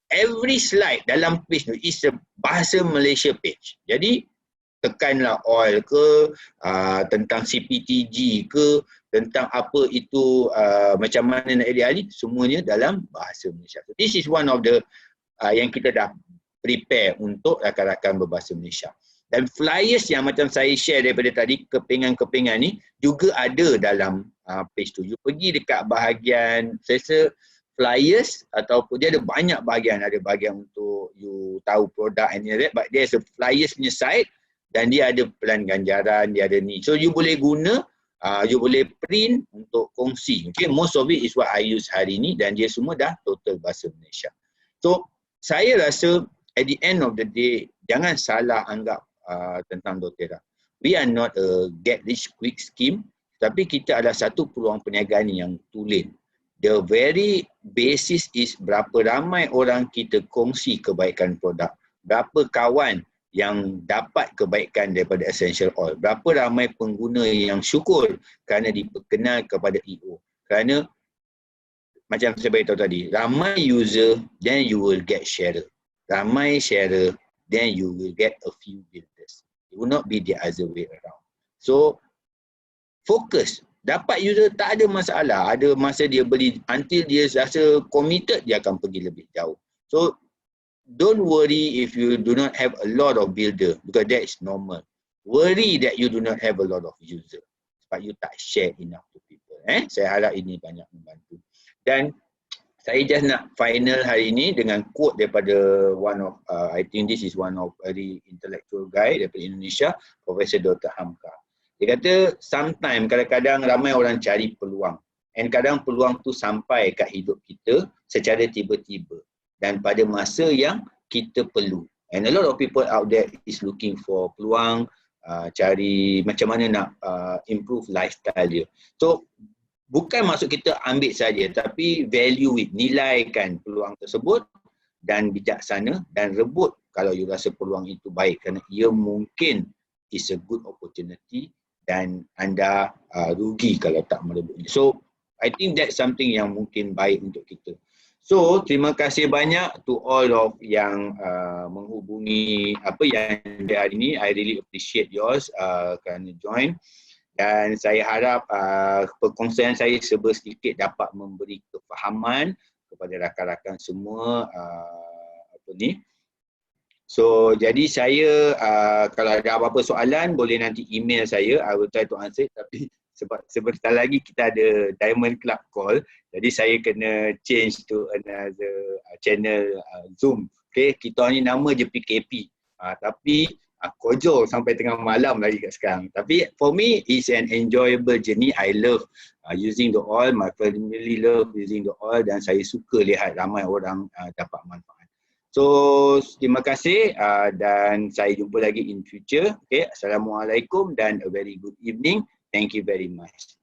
Every slide dalam page tu is a bahasa Malaysia page. Jadi tekanlah oil ke, tentang CPTG ke, tentang apa itu, macam mana nak edit, semuanya dalam bahasa Malaysia. So this is one of the yang kita dah prepare untuk rakan-rakan berbahasa Malaysia. Dan flyers yang macam saya share daripada tadi, kepingan-kepingan ni juga ada dalam page tu. You pergi dekat bahagian saya flyers, ataupun dia ada banyak bahagian. Ada bahagian untuk you tahu produk and that, but there's a flyers punya site, dan dia ada plan ganjaran, dia ada ni. So you boleh guna, you boleh print untuk kongsi. Okay, most of it is what I use hari ni, dan dia semua dah total bahasa Malaysia. So saya rasa at the end of the day, jangan salah anggap tentang doTERRA. We are not a get rich quick scheme, tapi kita adalah satu peluang perniagaan yang tulen. The very basis is berapa ramai orang kita kongsi kebaikan produk. Berapa kawan yang dapat kebaikan daripada essential oil. Berapa ramai pengguna yang syukur kerana diperkenal kepada EO. Kerana macam saya beritahu tadi, ramai user, then you will get sharer. Ramai sharer, then you will get a few builders. It will not be the other way around. So, fokus. Dapat user tak ada masalah. Ada masa dia beli, until dia rasa committed, dia akan pergi lebih jauh. So, don't worry if you do not have a lot of builder, because that is normal. Worry that you do not have a lot of user, sebab you tak share enough to people. Saya harap ini banyak membantu. Dan Saya just nak final hari ini dengan quote daripada one of, I think this is one of very intellectual guy daripada Indonesia, Profesor Dr. Hamka. Dia kata, sometimes kadang-kadang ramai orang cari peluang. And kadang peluang tu sampai kat hidup kita secara tiba-tiba. Dan pada masa yang kita perlu. And a lot of people out there is looking for peluang, cari macam mana nak improve lifestyle dia. So, bukan maksud kita ambil saja, tapi value it, nilaikan peluang tersebut dan bijaksana dan rebut kalau you rasa peluang itu baik kerana ia mungkin is a good opportunity dan anda rugi kalau tak merebutnya. So, I think that's something yang mungkin baik untuk kita. So, terima kasih banyak to all of yang menghubungi apa yang ada hari ini. I really appreciate yours kerana join. Dan saya harap perkongsian saya sedikit dapat memberi kefahaman kepada rakan-rakan semua So, jadi saya kalau ada apa-apa soalan boleh nanti email saya. I will try to answer. Tapi sebab sebentar lagi kita ada Diamond Club call. Jadi saya kena change to another channel Zoom. Okay, kita ni nama je PKP. Tapi kojo sampai tengah malam lagi kat sekarang. Tapi for me, it's an enjoyable journey. I love using the oil. My family love using the oil dan saya suka lihat ramai orang dapat manfaat. So, terima kasih dan saya jumpa lagi in future. Okay, Assalamualaikum dan a very good evening. Thank you very much.